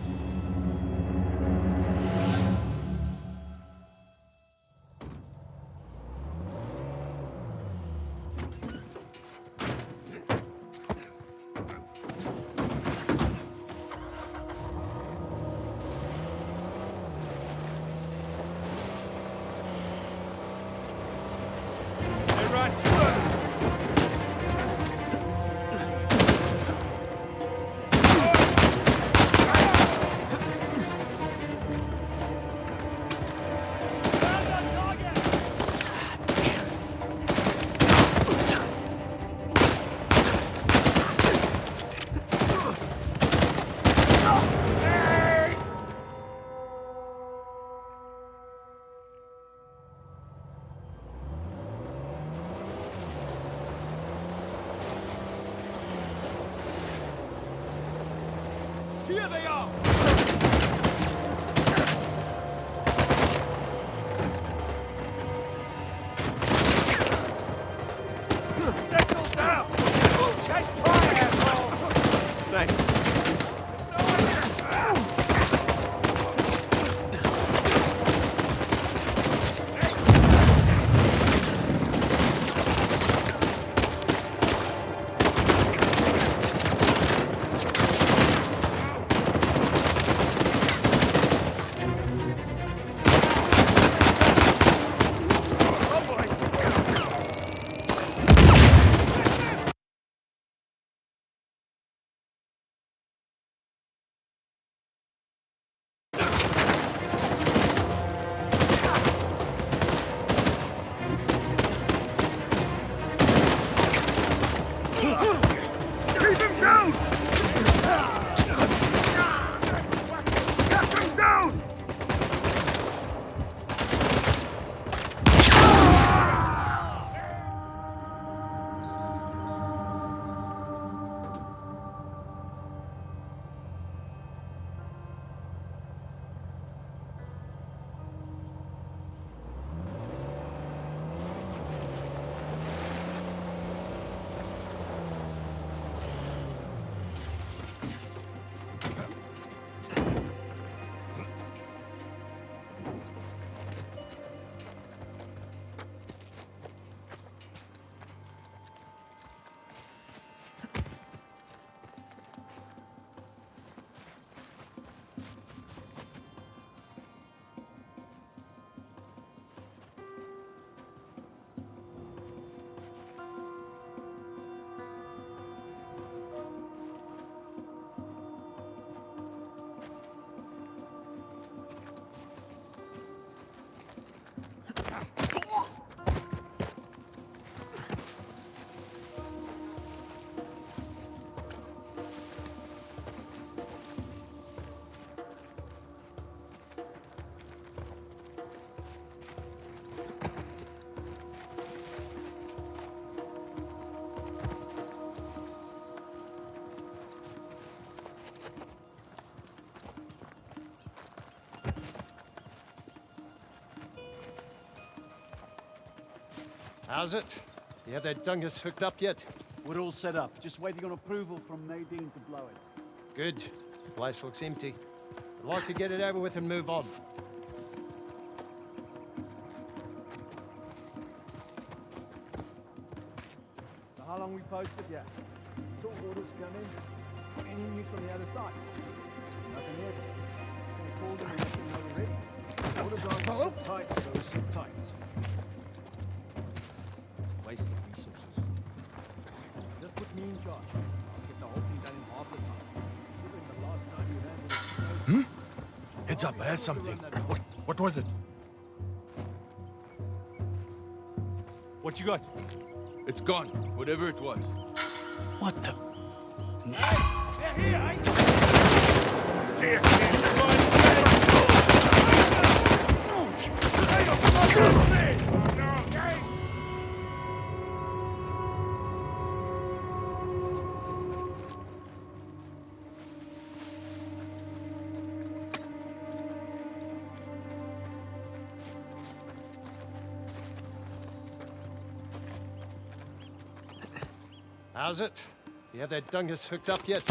How's it? You have that dungus hooked up yet? We're all set up. Just waiting on approval from Nadine to blow it. Good. The place looks empty. I'd like to get it over with and move on. So how long we posted? Yeah. Sort orders come in. Any news from the other side? Nothing yet. They called them and let them know we're ready. Orders are sit tight, so sit tight. Waste of resources. Just put me in charge. I'll get the whole thing done in half the time. Given the last time you handled it. Heads up, I heard something. What was it? What you got? It's gone, whatever it was. What the? How's it? You have that dungus hooked up yet?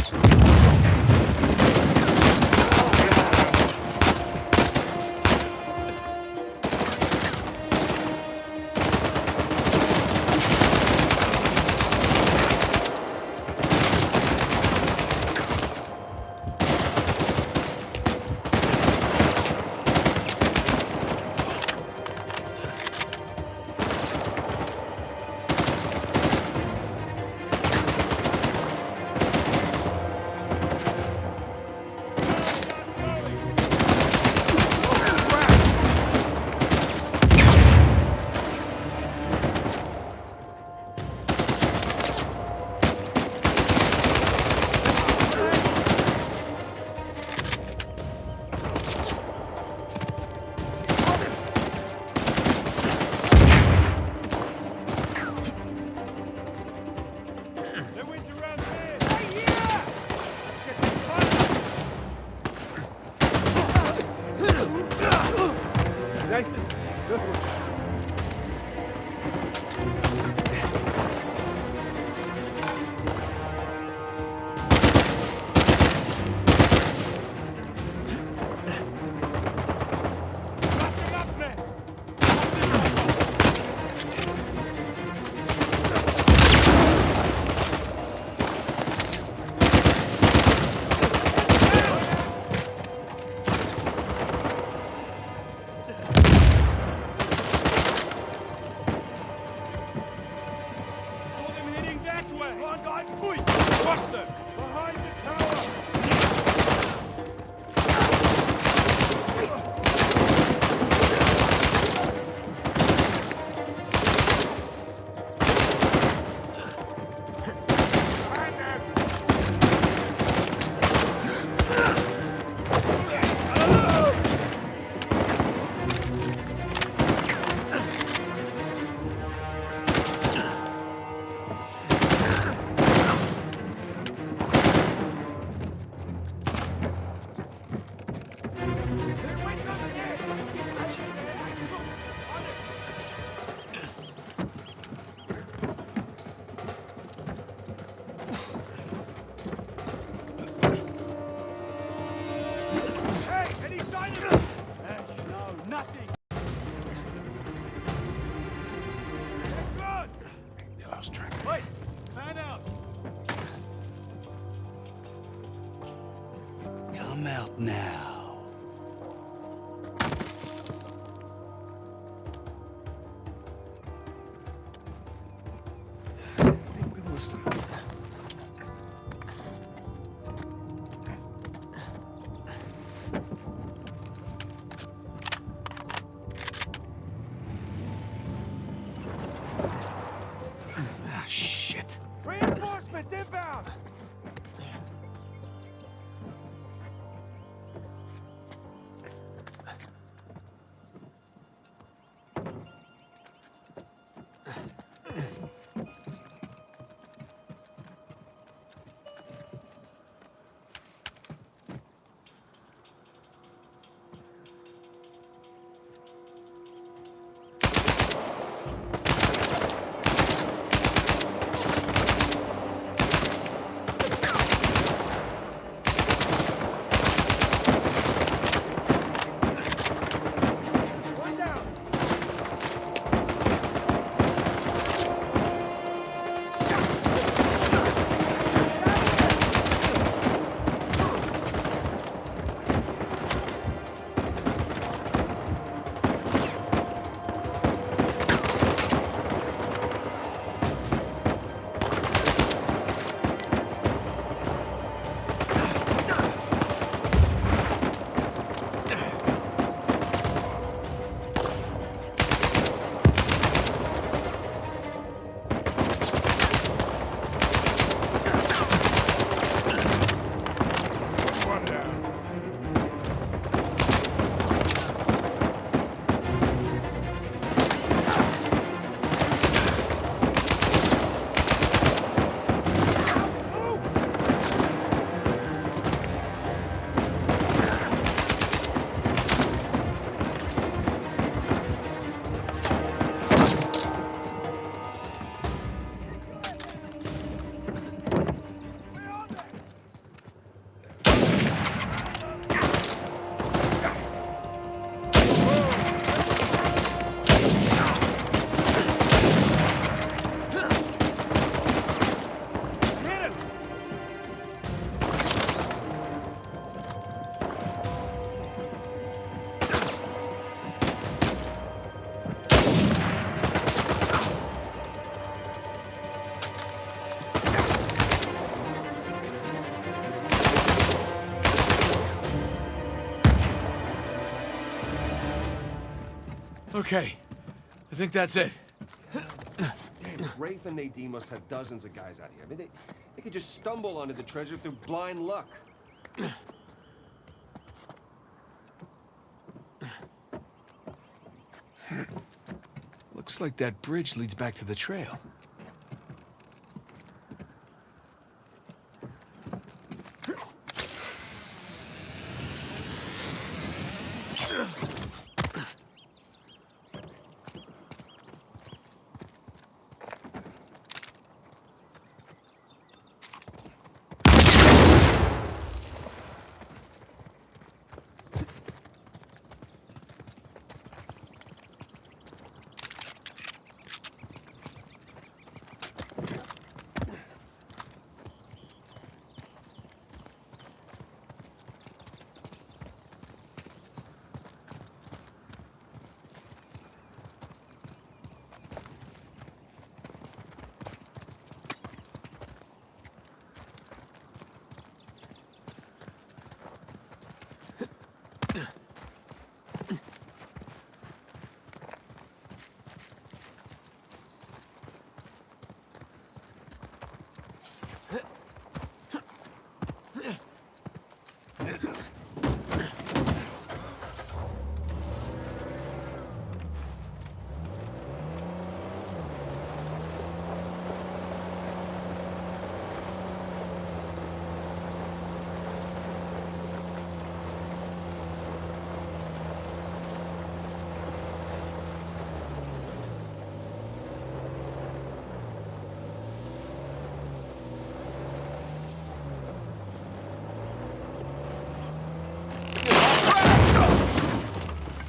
Come out now. We lost him. Ah, shit. Reinforcements inbound! Okay. I think that's it. Rafe and Nadine must have dozens of guys out here. I mean, they could just stumble onto the treasure through blind luck. Looks like that bridge leads back to the trail.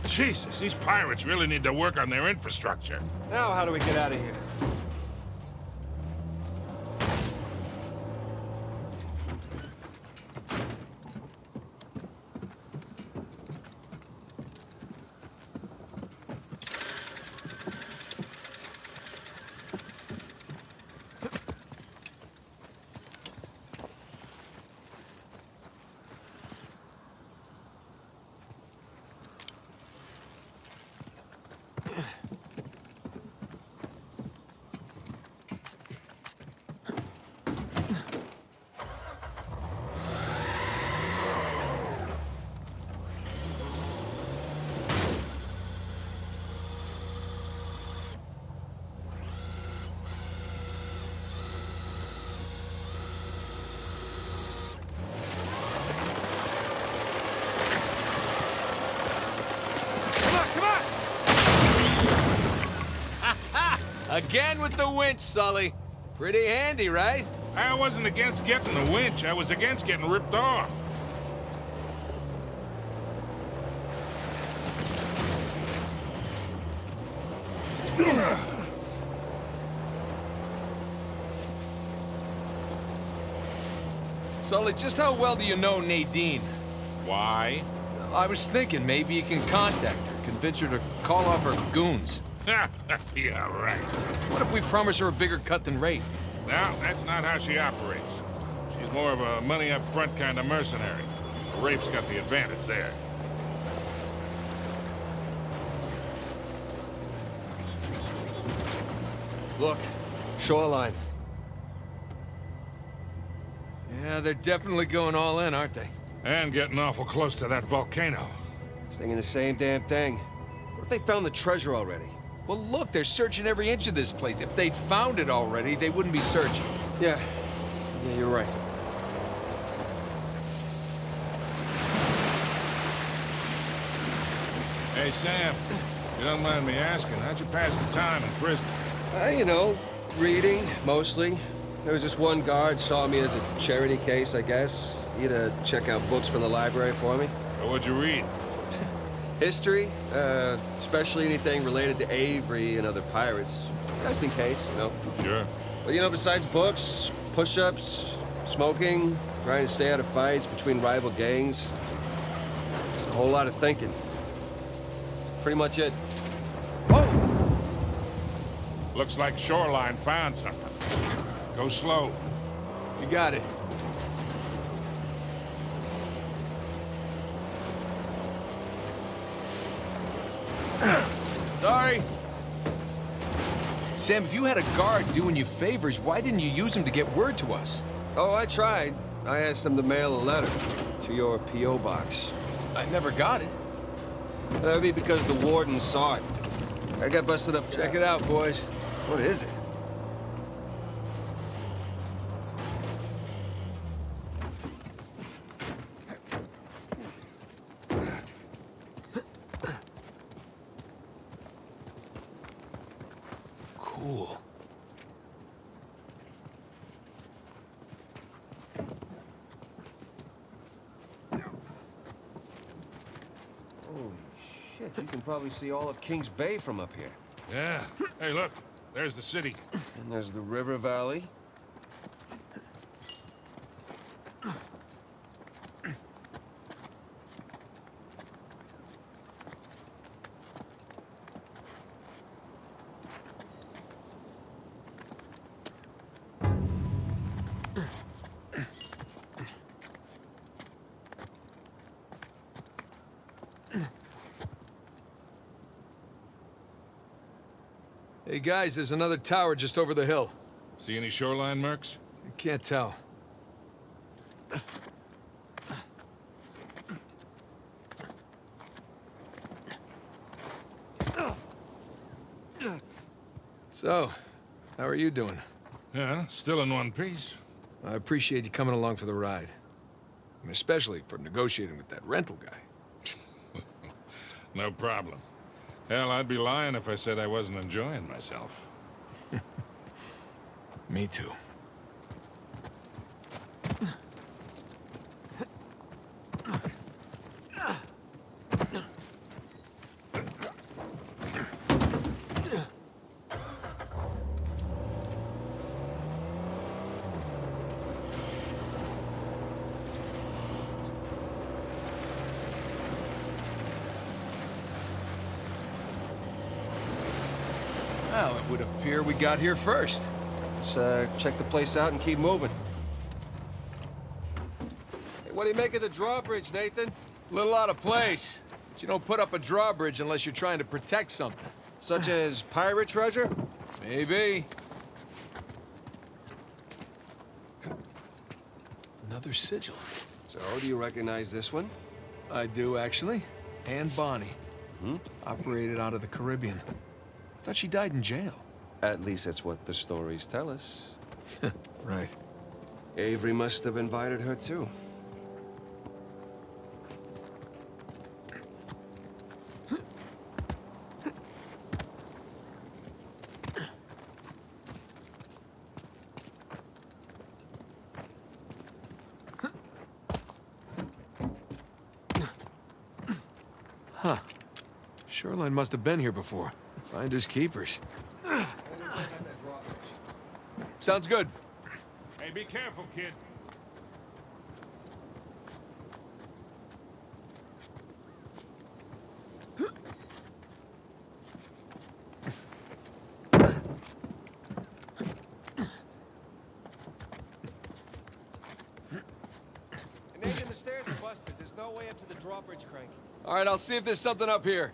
Jesus, these pirates really need to work on their infrastructure. Now, how do we get out of here? Again with the winch, Sully. Pretty handy, right? I wasn't against getting the winch. I was against getting ripped off. Sully, just how well do you know Nadine? Why? I was thinking maybe you can contact her, convince her to call off her goons. Yeah, right. What if we promise her a bigger cut than Rafe? No, that's not how she operates. She's more of a money-up-front kind of mercenary. Rafe's got the advantage there. Look, shoreline. Yeah, they're definitely going all in, aren't they? And getting awful close to that volcano. Thinking the same damn thing. What if they found the treasure already? Well, look, they're searching every inch of this place. If they'd found it already, they wouldn't be searching. Yeah, you're right. Hey, Sam, you don't mind me asking, how'd you pass the time in prison? You know, reading, mostly. There was just one guard saw me as a charity case, I guess. He had to check out books from the library for me. What'd you read? History, especially anything related to Avery and other pirates. Just in case, you know. Sure. But you know, besides books, push-ups, smoking, trying to stay out of fights between rival gangs, just a whole lot of thinking. That's pretty much it. Oh! Looks like Shoreline found something. Go slow. You got it. Sorry. Sam, if you had a guard doing you favors, why didn't you use him to get word to us? Oh, I tried. I asked him to mail a letter to your P.O. box. I never got it. That would be because the warden saw it. I got busted up. Check it out, boys. What is it? Cool. Holy shit, you can probably see all of Kings Bay from up here. Yeah. Hey, look. There's the city. And there's the river valley. Hey, guys, there's another tower just over the hill. See any shoreline marks? I can't tell. So, how are you doing? Yeah, still in one piece. I appreciate you coming along for the ride. And especially for negotiating with that rental guy. No problem. Hell, I'd be lying if I said I wasn't enjoying myself. Me too. Well, it would appear we got here first. Let's check the place out and keep moving. Hey, what do you make of the drawbridge, Nathan? A little out of place. But you don't put up a drawbridge unless you're trying to protect something. Such as pirate treasure? Maybe. Another sigil. So, do you recognize this one? I do, actually. Anne Bonny. Operated out of the Caribbean. I thought she died in jail. At least that's what the stories tell us. Right. Avery must have invited her, too. Huh. Shoreline must have been here before. Finders keepers. Sounds good. Hey, be careful, kid. Nathan, the stairs are busted. There's no way up to the drawbridge crank. All right, I'll see if there's something up here.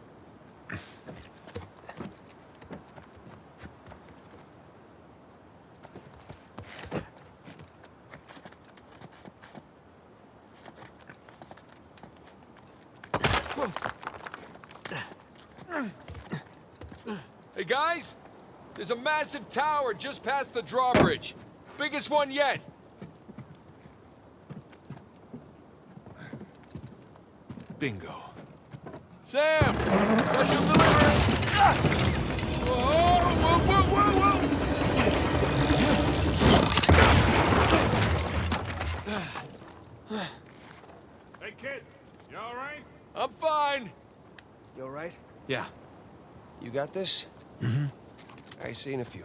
Hey, guys! There's a massive tower just past the drawbridge. Biggest one yet. Bingo. Sam! Special delivery! Ah! Whoa, whoa, whoa, whoa! Hey, kid. You all right? I'm fine. You all right? Yeah. You got this? Mm-hmm. I see in a few.